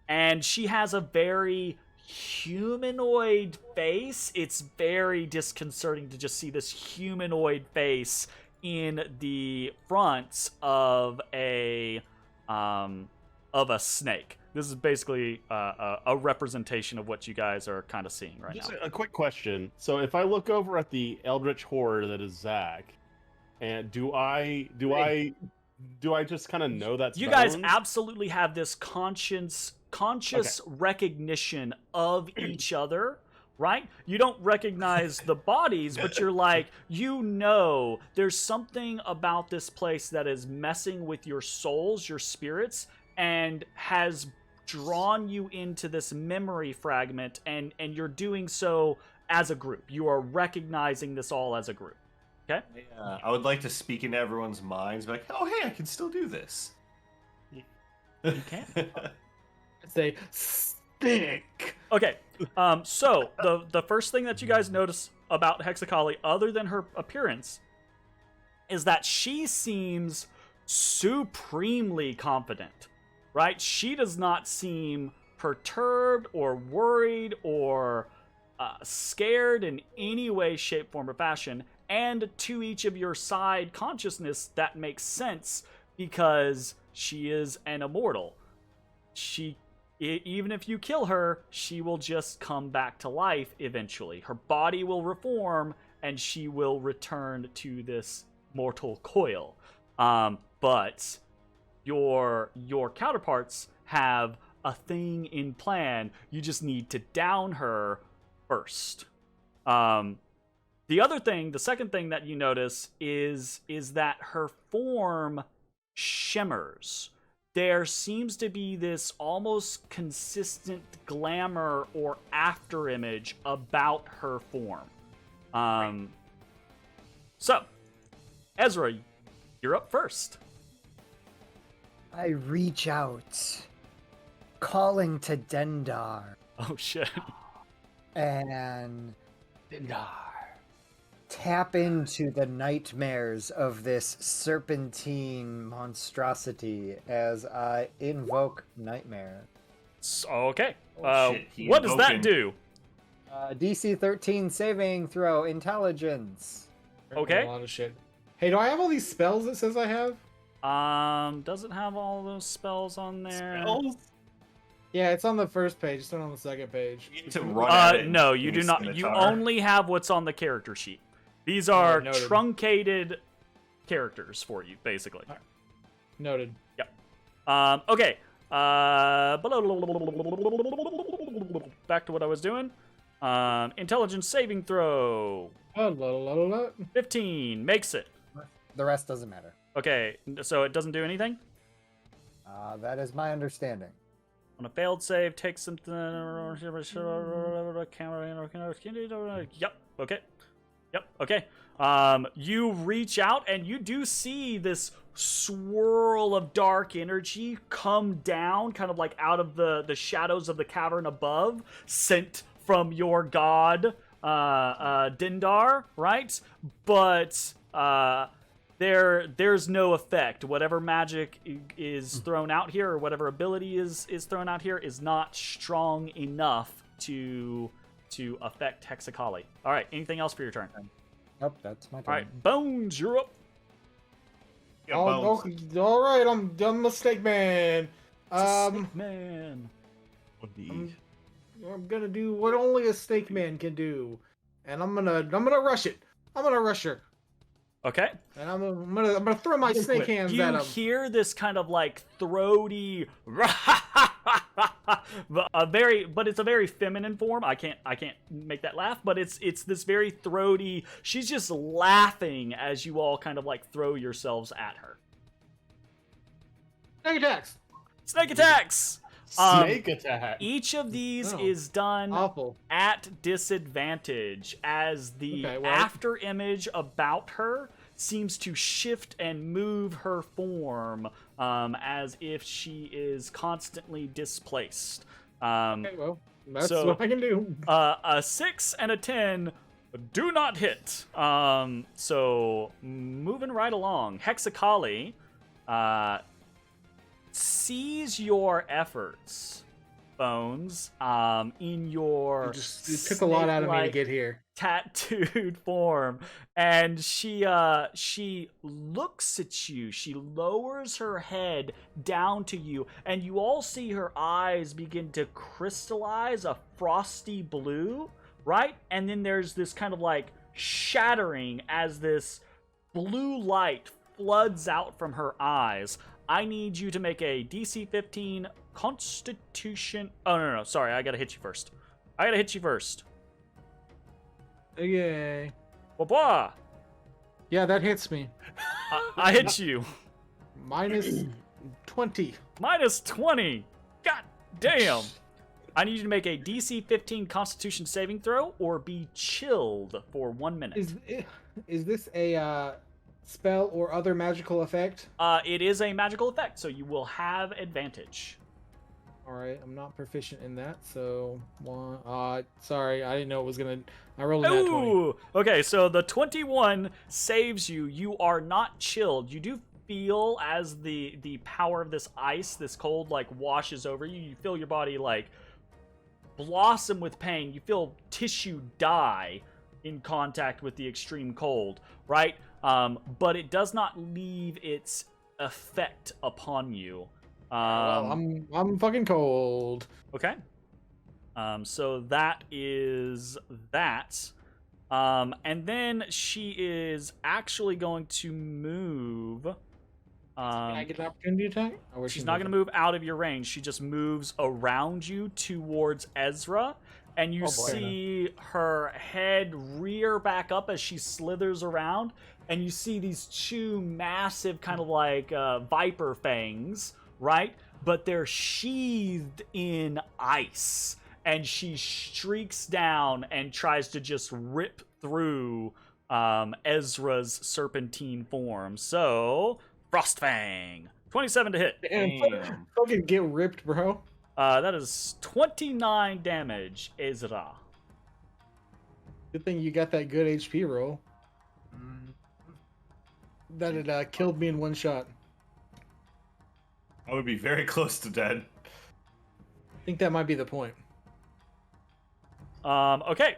And she has a very humanoid face. It's very disconcerting to just see this humanoid face in the front of a snake. This is basically a representation of what you guys are kind of seeing right Just now. a quick question. So if I look over at the Eldritch horror that is Zach, and do I just kind of know that's You guys bones? absolutely have this conscious recognition of each other, right? You don't recognize the bodies, but you're like, you know, there's something about this place that is messing with your souls, your spirits, and has drawn you into this memory fragment, and you're doing so as a group. You are recognizing this all as a group. Okay? Yeah, I would like to speak into everyone's minds, be like, oh, hey, I can still do this. You can. Say stick. Okay, so the first thing that you guys notice about Hexakali, other than her appearance, is that she seems supremely confident, right? She does not seem perturbed or worried or scared in any way, shape, form, or fashion. And to each of your side consciousness, that makes sense because she is an immortal. Even if you kill her, she will just come back to life eventually. Her body will reform, and she will return to this mortal coil. But your counterparts have a thing in plan. You just need to down her first. The second thing that you notice is that her form shimmers. There seems to be this almost consistent glamour or after image about her form. So, Ezra, you're up first. I reach out, calling to Dendar, Oh shit. and tap into the nightmares of this serpentine monstrosity as I invoke nightmare. Okay. Oh, shit, he What does that invoked do? DC 13 saving throw, intelligence. Okay. A lot of shit. Hey, do I have all these spells it says I have? Doesn't have all those spells on there. Spells? Yeah, it's on the first page. It's not on the second page. You need to run at it. No, and you use do not. You scimitar. only have what's on the character sheet. These are noted. truncated characters for you, basically. Noted. Okay. Back to what I was doing. Intelligence saving throw. 15 makes it. The rest doesn't matter. Okay, so it doesn't do anything? That is my understanding. On a failed save, take something. Yep. Okay. Yep. Okay. You reach out and you do see this swirl of dark energy come down, kind of like out of the shadows of the cavern above, sent from your god, Dindar, right? But there's no effect. Whatever magic is thrown out here, or whatever ability is thrown out here, is not strong enough to affect Hexakali. All right. Anything else for your turn? Nope, that's my turn. All right, Bones, you're up. Yeah, Oh, bones. all right, I'm done mistake man. Snake man. I'm gonna do what only a snake man can do, and I'm gonna rush it. I'm gonna rush her, Okay. and I'm gonna throw my snake hands You at him. hear this kind of like throaty, but it's a very feminine form. I can't make that laugh, but it's this very throaty. She's just laughing as you all kind of like throw yourselves at her. Snake attacks. Snake attacks. Snake attack. Each of these Oh. is done Awful. at disadvantage as the Okay, well- after image about her seems to shift and move her form as if she is constantly displaced. Okay, well, that's so- what I can do. A 6 and a 10 do not hit. So moving right along, Hexakali sees your efforts, Bones, in your It took a lot out of me to snake-like get here. tattooed form, and she looks at you. She lowers her head down to you, and you all see her eyes begin to crystallize a frosty blue, right? And then there's this kind of like shattering as this blue light floods out from her eyes. I need you to make a DC 15 Constitution. Oh, no, sorry, I gotta hit you first. Okay. Blah. Yeah, that hits me. I hit you. Minus 20. Minus 20. God damn. I need you to make a DC 15 Constitution saving throw or be chilled for 1 minute. Is this a spell or other magical effect? It is a magical effect, so you will have advantage. All right, I'm not proficient in that, so one. Sorry, I didn't know it was gonna. I rolled a nat 20. Ooh! Okay, so the 21 saves you. You are not chilled. You do feel as the power of this ice, this cold, like washes over you. You feel your body like blossom with pain. You feel tissue die in contact with the extreme cold, right? But it does not leave its effect upon you. Well, I'm fucking cold. Okay. So that is that. And then she is actually going to move. Can I get an opportunity attack? Or She's not going to move out of your range. She just moves around you towards Ezra. And you see her head rear back up as she slithers around. And you see these two massive kind of like viper fangs, right? But they're sheathed in ice. And she streaks down and tries to just rip through Ezra's serpentine form. So, Frostfang. 27 to hit. Damn, fucking get ripped, bro. That is 29 damage, Ezra. Good thing you got that good HP roll. that it killed me in one shot. I would be very close to dead. I think that might be the point. Okay.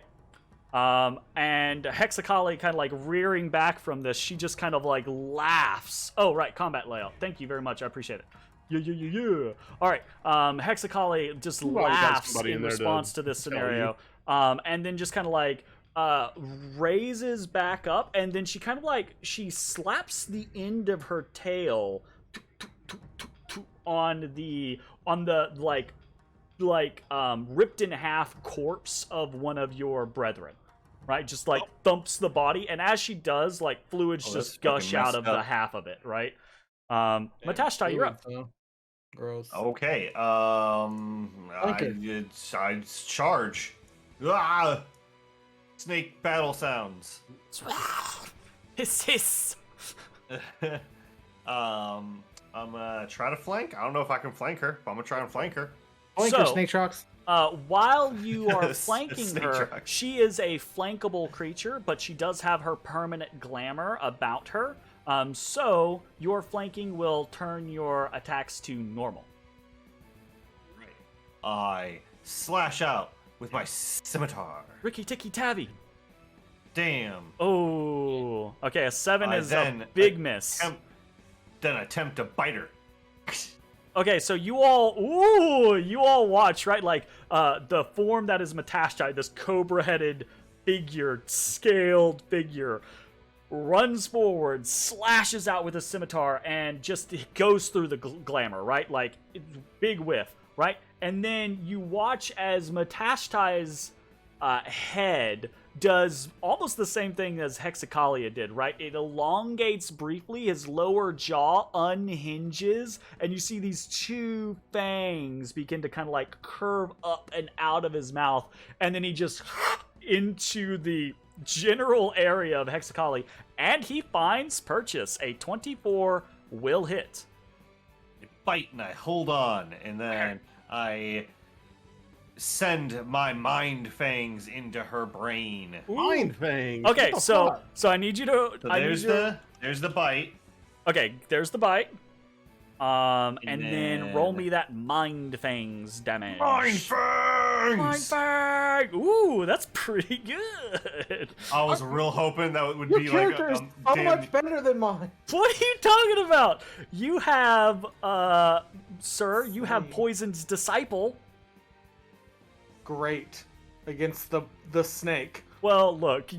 And Hexakali kind of like rearing back from this, she just kind of like laughs. Oh, right, combat layout. Thank you very much. I appreciate it. Yeah. All right. Hexakali just laughs in response to this scenario. And then just kind of like raises back up, and then she kind of like she slaps the end of her tail on the like ripped in half corpse of one of your brethren, right? Just like thumps the body, and as she does, like fluids just gush out of the half of it, right? Matashtai, you're up. Gross. Okay. I charge. Ah! Snake battle sounds. Hiss. I'm gonna try to flank. I don't know if I can flank her, but I'm gonna try and flank her. Flank her, Snake Trucks. While you are flanking Snake her, truck. she is a flankable creature, but she does have her permanent glamour about her. So your flanking will turn your attacks to normal. I slash out with my scimitar. Ricky Ticky Tavi. Damn. Oh, okay. A 7 is a then big miss. Then attempt to bite her. Okay, so you all watch, right? Like, the form that is Matashtai, this cobra-headed figure, scaled figure, runs forward, slashes out with a scimitar, and just goes through the glamour, right? Like, big whiff, right? And then you watch as Matashtai's head does almost the same thing as Hexakalia did, right? It elongates briefly, his lower jaw unhinges, and you see these two fangs begin to kind of like curve up and out of his mouth, and then he just into the general area of Hexakali, and he finds purchase. A 24 will hit. I bite and I hold on, and then I send my mind fangs into her brain. Mind fangs. Okay, What the so fuck? I need you to. So I there's need your, there's the bite. Okay, there's the bite. And then then- roll me that mind fangs damage. Mind fangs. Mind fang. Ooh, that's pretty good. I was real hoping that would Your be like character is a so damn. much better than mine. What are you talking about? You have, sir, you have Poison's disciple. Great against the snake. Well, look,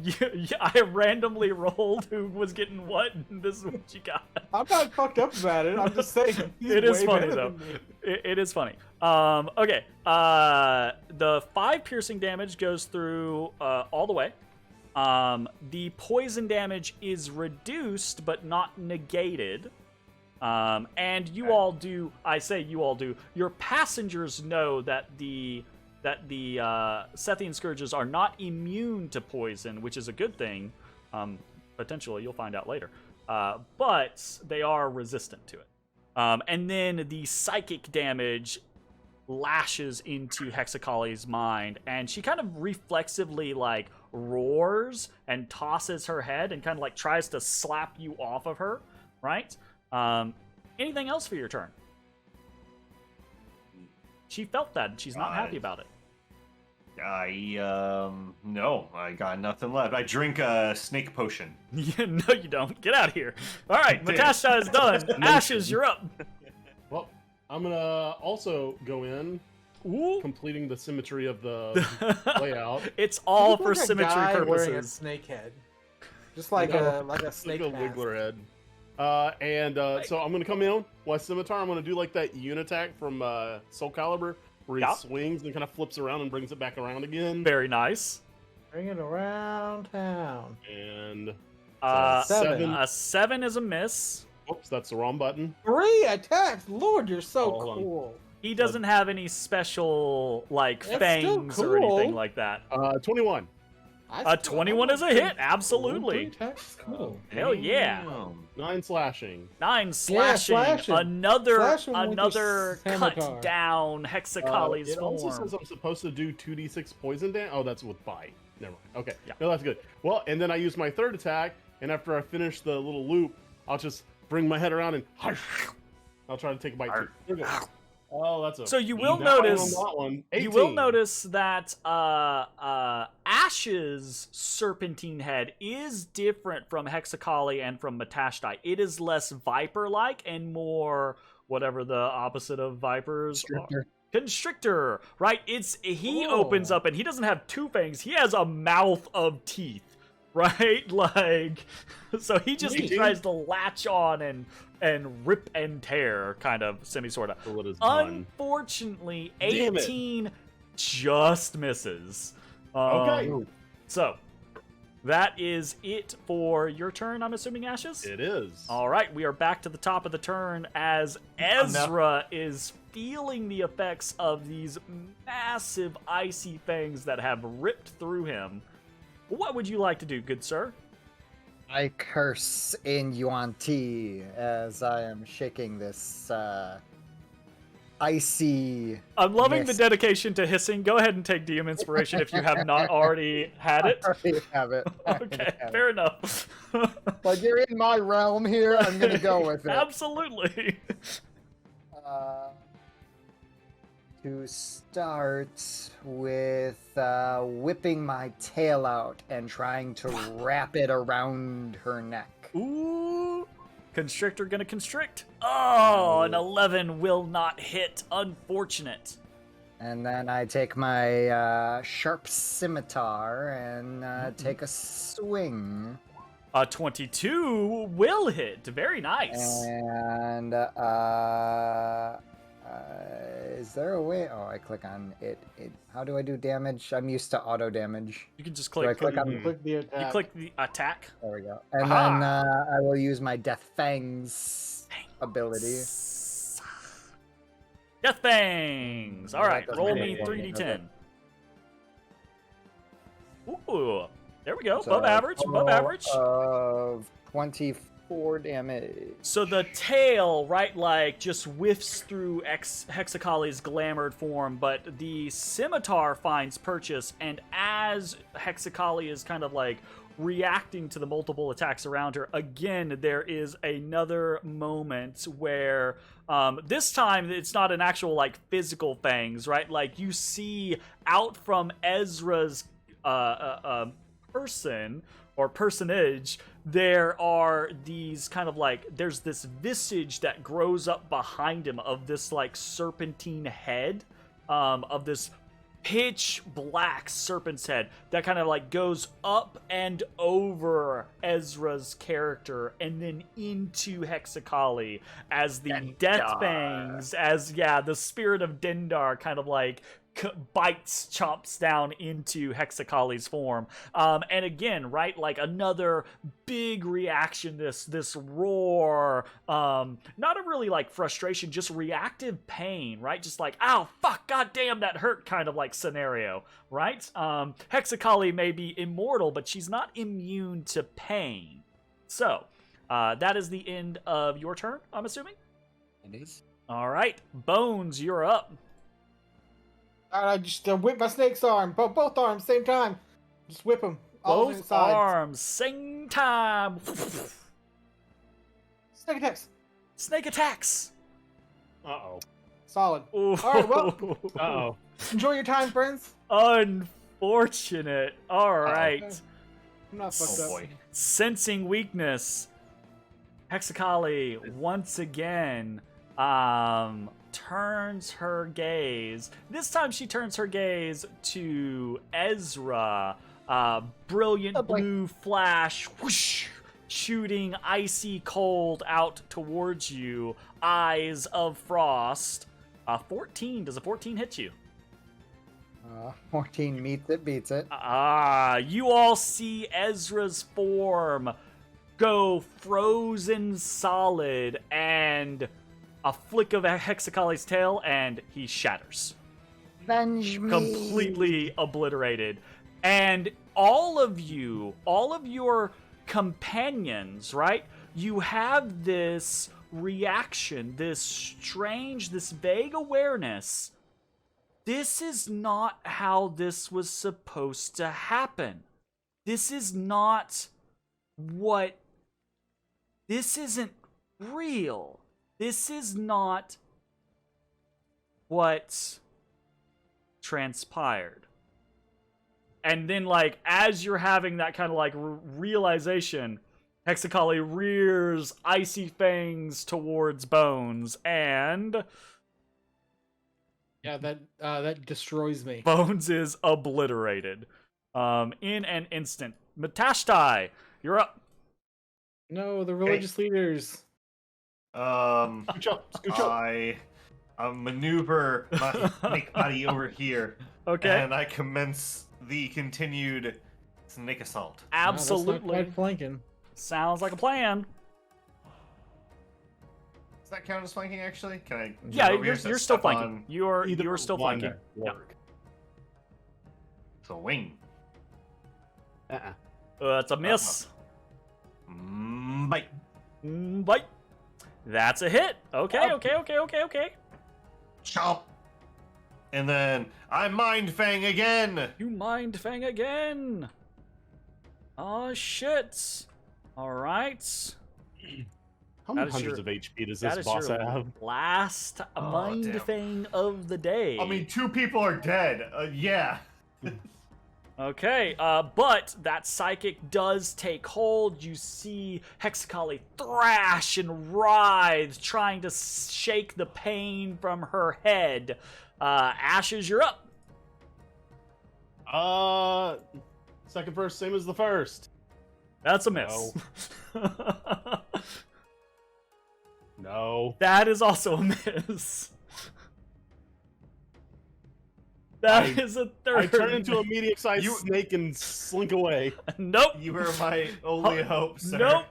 I randomly rolled who was getting what, and this is what you got. I'm not fucked up about it. I'm just saying. He's It is way funny better though. than me. It is funny. Okay. The 5 piercing damage goes through all the way. The poison damage is reduced but not negated. And you all do. I say you all do. Your passengers know that the Sethian Scourges are not immune to poison, which is a good thing. Potentially, you'll find out later. But they are resistant to it. And then the psychic damage lashes into Hexakali's mind, and she kind of reflexively like roars and tosses her head and kind of like tries to slap you off of her, right? Anything else for your turn? She felt that, and she's not happy about it. No, I got nothing left. I drink a snake potion. No, you don't. Get out of here. All right, Damn. Matashtai is done. Ashes, you're up. Well, I'm gonna also go in, Ooh. completing the symmetry of the layout. It's all You for look like a symmetry guy wearing a purposes. snake head, just like No, a snake Like a mask. wiggler head. So I'm gonna come in with scimitar. I'm gonna do like that Yun attack from Soul Calibur, where he Yeah. swings and kind of flips around and brings it back around again. Very nice. Bring it around town. And Seven. A 7 is a miss. oops, that's the wrong button. 3 attacks. Lord, you're so Hold on. cool. He doesn't have any special like That's fangs still or anything cool. like that. 21. A 21 is a hit, absolutely. 3 attacks. Cool. Hell yeah. Damn. 9 slashing. 9 slashing. slashing. Another Slash him with another your cut scimitar. down Hexakali's It also form. says I'm supposed to do 2d6 poison damage. Oh, that's with bite. Never mind. Okay. Yeah. No, that's good. Well, and then I use my third attack, and after I finish the little loop, I'll just bring my head around and I'll try to take a bite too. There we go. Oh, that's a. So you will That one notice. on that one. You will 18. notice that Ash's serpentine head is different from Hexakali and from Matashtai. It is less viper-like and more whatever the opposite of vipers are. Constrictor, right? He opens up and he doesn't have two fangs. He has a mouth of teeth, right? Like, so he just tries to latch on and rip and tear, kind of, semi-sorta. Unfortunately, 18 just misses. Okay. So, that is it for your turn, I'm assuming, Ashes? It is. All right, we are back to the top of the turn as Ezrah is feeling the effects of these massive icy fangs that have ripped through him. What would you like to do, good sir? I curse in Yuan Ti as I am shaking this icy. I'm loving mist. the dedication to hissing. Go ahead and take DM inspiration if you have not already had it. I already have it. Okay, fair enough. But you're in my realm here. I'm gonna go with it. Absolutely. To start with whipping my tail out and trying to wrap it around her neck. Ooh. Constrictor gonna constrict. Oh, an 11 will not hit. Unfortunate. And then I take my sharp scimitar and take a swing. A 22 will hit. Very nice. And is there a way? Oh, I click on it. How do I do damage? I'm used to auto damage. You can just Do I click. click on? Click the attack. You click the attack. There we go. And then I will use my Death Fangs ability. Death Fangs. All right, That roll doesn't me hit. 3d10. Ooh, there we go. So Above average. Above average. Of 24 damage. So the tail, right, like, just whiffs through Hexakali's glamored form, but the scimitar finds purchase, and as Hexakali is kind of, like, reacting to the multiple attacks around her, again, there is another moment where, this time, it's not an actual, like, physical fangs, right? Like, you see out from Ezra's, person, or personage, there are these kind of like, there's this visage that grows up behind him of this like serpentine head, of this pitch black serpent's head that kind of like goes up and over Ezra's character and then into Hexakali as the Death Fangs, as the spirit of Dendar kind of like bites, chomps down into Hexakali's form. And again, right, like another big reaction, this roar, not a really like frustration, just reactive pain, right? Just like, ow, fuck, goddamn, that hurt kind of like scenario, right? Hexakali may be immortal, but she's not immune to pain. So, that is the end of your turn, I'm assuming? It is. All right, Bones, you're up. I just whip my snake's arm, both arms, same time. Just whip them. Both arms, same time. Snake attacks. Snake attacks. Uh-oh. Solid. Ooh. All right, well. Uh-oh. Enjoy your time, friends. Unfortunate. All right. I'm not fucked up. boy. Sensing weakness, Hexakali once again turns her gaze. This time she turns her gaze to Ezrah. Brilliant blue flash, whoosh, shooting icy cold out towards you. Eyes of frost. 14. Does a 14 hit you? 14 meets it, beats it. You all see Ezra's form go frozen solid, and a flick of Hexakali's tail, and he shatters. Avenge me. Completely obliterated. And all of your companions, right? You have this reaction, this strange, this vague awareness. This is not how this was supposed to happen. This is not what this isn't real. This is not what transpired. And then, like, as you're having that kind of, like, realization, Hexakali rears icy fangs towards Bones, and Yeah, that destroys me. Bones is obliterated in an instant. Matashtai, you're up. No, the religious leaders. Scooch up. I maneuver my snake body over here, Okay. and I commence the continued snake assault. No, that's not Absolutely. quite flanking. Sounds like a plan. Does that count as flanking, actually? Can I? jump Yeah, over here you're and still step flanking. on- You're still one flanking. Yeah. work. So wing. That's a miss. Bite. Bite. That's a hit. Okay, okay. Chomp. And then I mind fang again. You mind fang again. Oh shit. All right. How many That is hundreds your- of HP does That this is boss your have? last mind damn. fang of the day. I mean, 2 people are dead. Yeah. Okay, but that psychic does take hold. You see Hexakali thrash and writhe, trying to shake the pain from her head. Ashes, you're up. Second verse, same as the first. That's a miss. No. That is also a miss. That is a third. I turn into a medium-sized You- snake and slink away. Nope. You are my only hope, sir. Nope.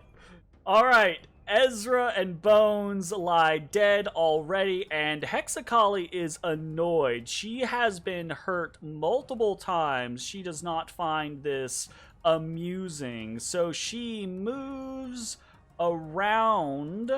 All right. Ezra and Bones lie dead already, and Hexakali is annoyed. She has been hurt multiple times. She does not find this amusing, so she moves around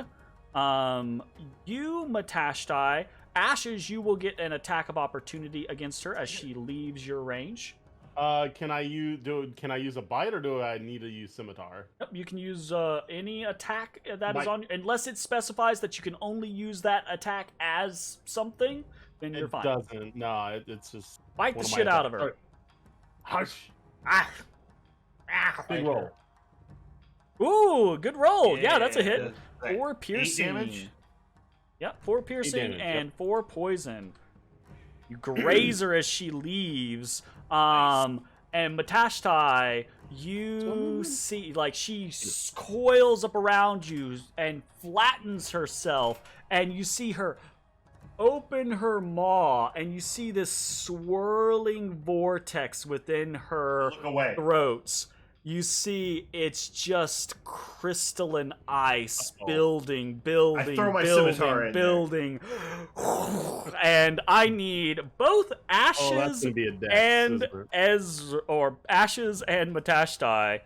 you, Matashtai. Ashes, you will get an attack of opportunity against her as she leaves your range. Can I use a bite, or do I need to use scimitar? Yep, you can use any attack that is Bite. on, unless it specifies that you can only use that attack as something, then you're It fine. doesn't. No, it's just Bite one the of my shit out of attacks. her. Hush. Ah. Ah. Big roll. Ooh, good roll. Yeah, that's a hit. Is that 4 8 piercing. damage? Yep, 4 piercing damage, and yep. 4 poison. You graze her as she leaves. Nice. And Matashtai, you see, like, she coils up around you and flattens herself, and you see her open her maw, and you see this swirling vortex within her Look away. throat. You see it's just crystalline ice building, I throw my scimitar in there. building. And I need both Oh, that's Ashes gonna be a death. and isn't it? Ashes and Matashtai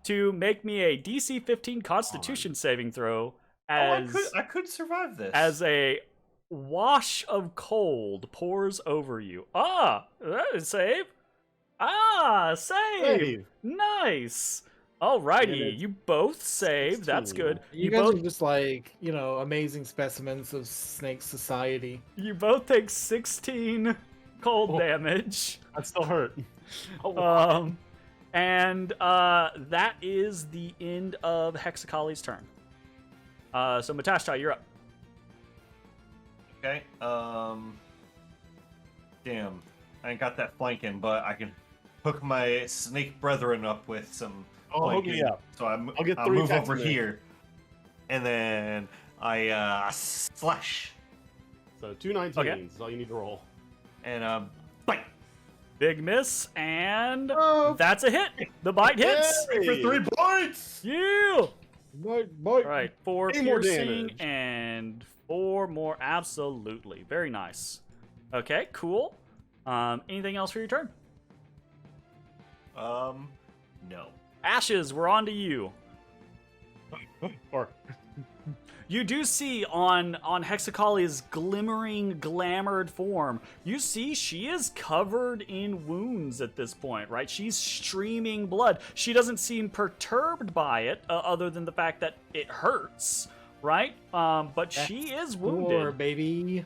to make me a DC 15 Constitution saving throw as I could survive this. as a wash of cold pours over you. Ah, that is save. Ah, save. Save. Nice. Alrighty, Yeah, that's- you both saved. That's 16. good. You guys are just like, amazing specimens of snake society. You both take 16 cold Oh. damage. That still hurt. And that is the end of Hexakali's turn. So Matashtai, you're up. Okay. Damn. I ain't got that flanking, but I can hook my snake brethren up with some Oh, hook flanking. me up. So I'll get I'll 3 move attacks over in there. here, and then I slash So 2 19s. Okay. Is all you need to roll. and bite Big miss, and Oh. that's a hit. The bite hits. Yay! for 3 points. Yeah. Bite. All right, 4 8 more piercing damage. and 4 more. Absolutely, very nice. Okay, cool. Anything else for your turn? No. Ashes, we're on to you. Or You do see on Hexacali's glimmering, glamored form, you see she is covered in wounds at this point, right? She's streaming blood. She doesn't seem perturbed by it, other than the fact that it hurts, right? But she is wounded. 4, baby.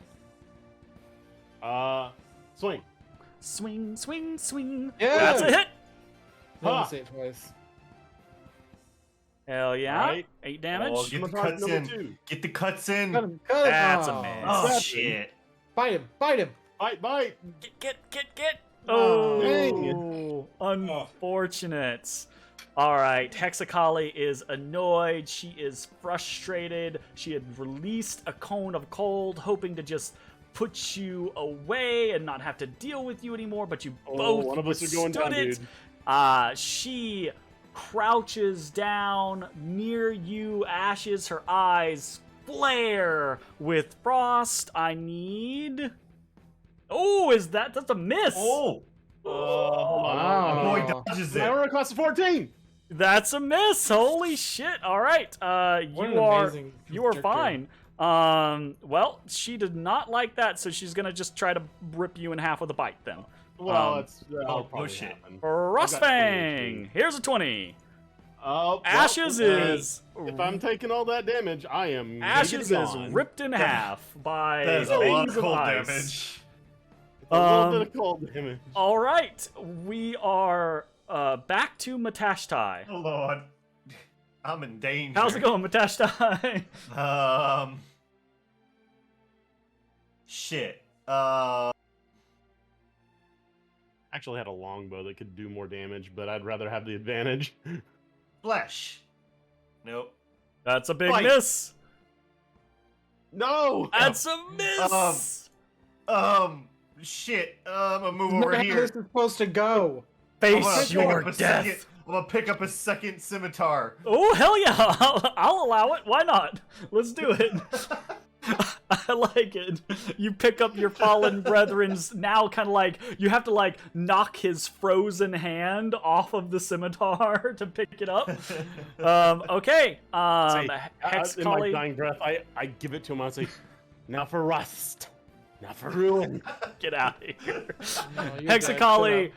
Swing. Swing, swing, swing. Yeah. That's a hit. Ha. Say it twice. Hell yeah. Right. 8 damage. Oh, get the Scimitar cuts number in. 2. Get the cuts in. Cut him. Cut him. That's a Oh. miss. Oh Seven. shit. Bite him. Bite him. Bite. Get. Oh, Oh, unfortunate. All right, Hexacali is annoyed. She is frustrated. She had released a cone of cold, hoping to just put you away and not have to deal with you anymore, but you both One of us are going down, withstood dude. it. She crouches down near you, Ashes. Her eyes flare with frost. I need... Oh, that's a miss. Oh. Hold on. Wow. Boy dodges My it. armor class is 14. That's a miss. Holy shit. All right. What an You are amazing fine. Well, she did not like that, so she's gonna just try to rip you in half with a bite then. Well, Um, that'll probably push it. happen. Frostfang. Here's a 20. Well, Ashes is If I'm taking all that damage, I am. Ashes gonna is get gone. ripped in half by That is a lot things of cold ice. damage. A little bit of cold damage. All right, we are back to Matashtai. Oh lord. I'm in danger. How's it going, Matashtai? Shit. Actually, had a longbow that could do more damage, but I'd rather have the advantage. Flesh. Nope. That's a big Bite. miss. No. That's a miss. Shit. I'm gonna move Look over how here. this is supposed to go. I'm gonna Face pick your up a death. second- I'm gonna pick up a second scimitar. Oh, hell yeah. I'll allow it. Why not? Let's do it. I like it. You pick up your fallen brethren's, now kind of like, you have to like knock his frozen hand off of the scimitar to pick it up. Okay. Say, in my Hexacali. dying breath, I give it to him. I say, "Now for rust, now for ruin." Get out of here. No, you're dead. Shut Hexacali up.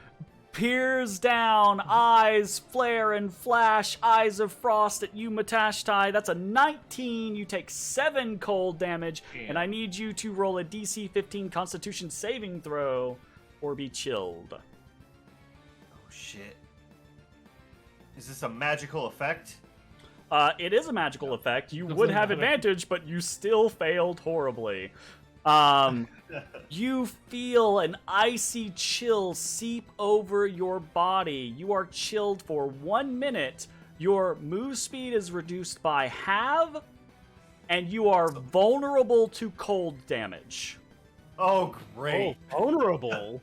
peers down, eyes flare and flash, eyes of frost at you, Matashtai. That's a 19. You take 7 cold damage, and I need you to roll a DC 15 Constitution saving throw or be chilled. Oh shit. Is this a magical effect? It is a magical effect. You Doesn't would have matter. advantage, but you still failed horribly. You feel an icy chill seep over your body. You are chilled for 1 minute. Your move speed is reduced by half, and you are vulnerable to cold damage. Oh great. Oh, vulnerable.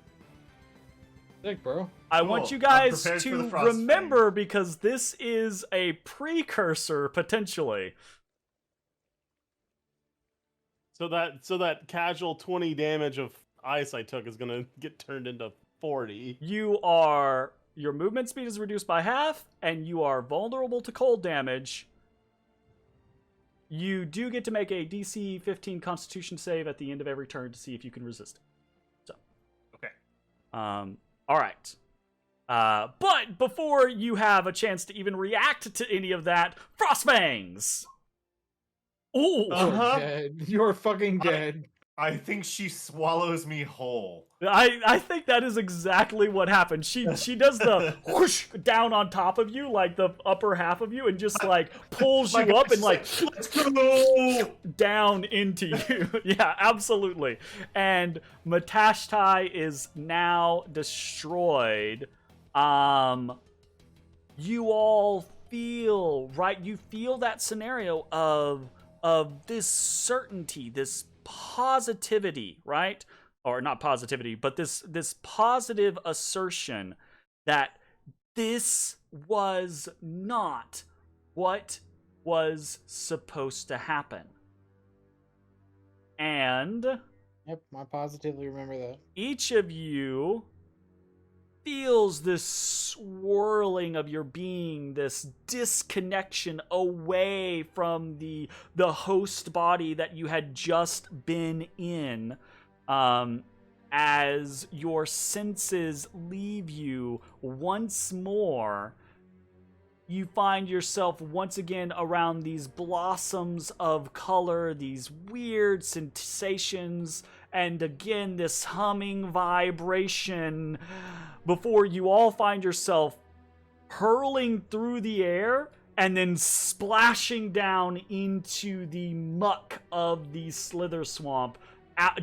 Sick, bro. I Cool. want you I'm guys prepared for the to frost remember, because this is a precursor, potentially. So that casual 20 damage of ice I took is gonna get turned into 40. Your movement speed is reduced by half, and you are vulnerable to cold damage. You do get to make a DC 15 Constitution save at the end of every turn to see if you can resist it. So, Okay. all right. But before you have a chance to even react to any of that, Frostfangs. Ooh. Uh-huh. Dead. You're fucking dead. I think she swallows me whole. I think that is exactly what happened. She does the whoosh down on top of you, like the upper half of you, and just like pulls Like you I up and like said, let's go. down into you. Yeah, absolutely. And Matashtai is now destroyed. You all feel, right? You feel that scenario of this certainty, this positivity, right? Or not positivity, but this positive assertion that this was not what was supposed to happen. And Yep, I positively remember that. each of you feels this swirling of your being, this disconnection away from the host body that you had just been in, as your senses leave you once more. You find yourself once again around these blossoms of color, these weird sensations, and again this humming vibration, before you all find yourself hurling through the air and then splashing down into the muck of the Slither Swamp,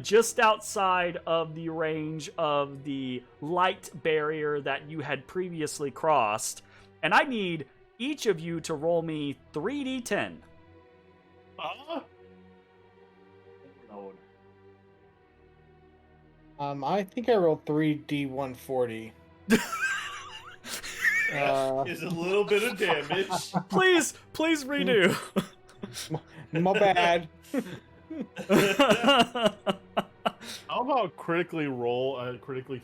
just outside of the range of the light barrier that you had previously crossed. And I need each of you to roll me 3d10. Lord. I think I rolled 3d140. Is a little bit of damage. Please redo. My bad. How about critically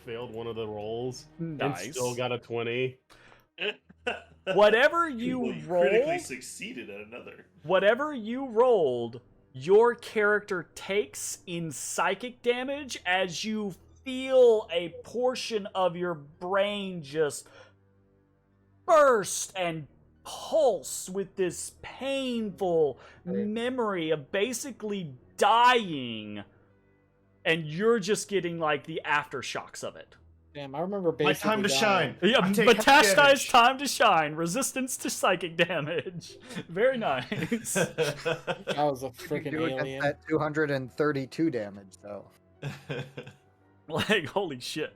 failed one of the rolls and Nice. still got a 20? Whatever you Well, rolled, critically succeeded at another. whatever you rolled, your character takes in psychic damage as you feel a portion of your brain just burst and pulse with this painful memory of basically dying, and you're just getting like the aftershocks of it. Damn, I remember My basically time to dying. shine. Yeah, I take half Matastai's damage. time to shine. Resistance to psychic damage. Very nice. That was a freaking Do against alien. that 232 damage, though. Like, holy shit.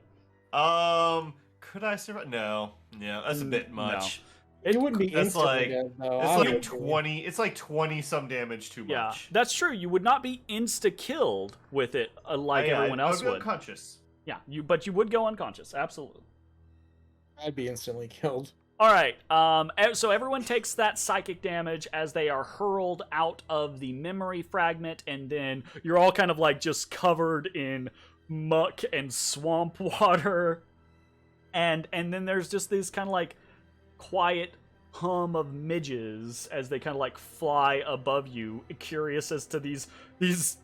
Could I survive? No. Yeah, that's a bit much. It wouldn't be That's instantly like- dead, though. It's I like would be. 20. It's like 20 some damage too Yeah, much. that's true. You would not be insta-killed with it like everyone else I would. would. Unconscious. Yeah, but you would go unconscious. Absolutely. I'd be instantly killed. All right. So everyone takes that psychic damage as they are hurled out of the memory fragment, and then you're all kind of like just covered in muck and swamp water, and then there's just this kind of like quiet hum of midges as they kind of like fly above you, curious as to these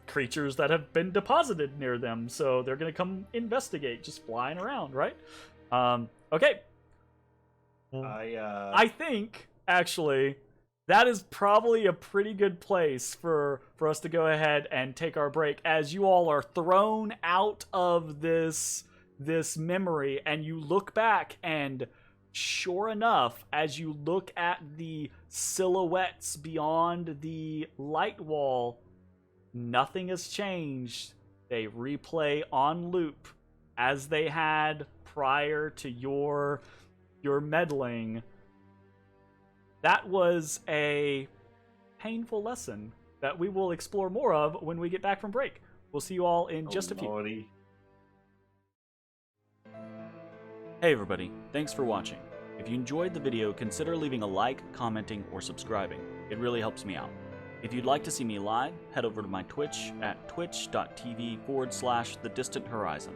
creatures that have been deposited near them. So they're gonna come investigate, just flying around, right? Okay. I think actually that is probably a pretty good place for us to go ahead and take our break, as you all are thrown out of this memory, and you look back, and sure enough, as you look at the silhouettes beyond the light wall, nothing has changed. They replay on loop as they had prior to your meddling. That was a painful lesson that we will explore more of when we get back from break. We'll see you all in just a few. Lordy. Hey everybody, thanks for watching. If you enjoyed the video, consider leaving a like, commenting, or subscribing. It really helps me out. If you'd like to see me live, head over to my Twitch at twitch.tv/thedistanthorizon.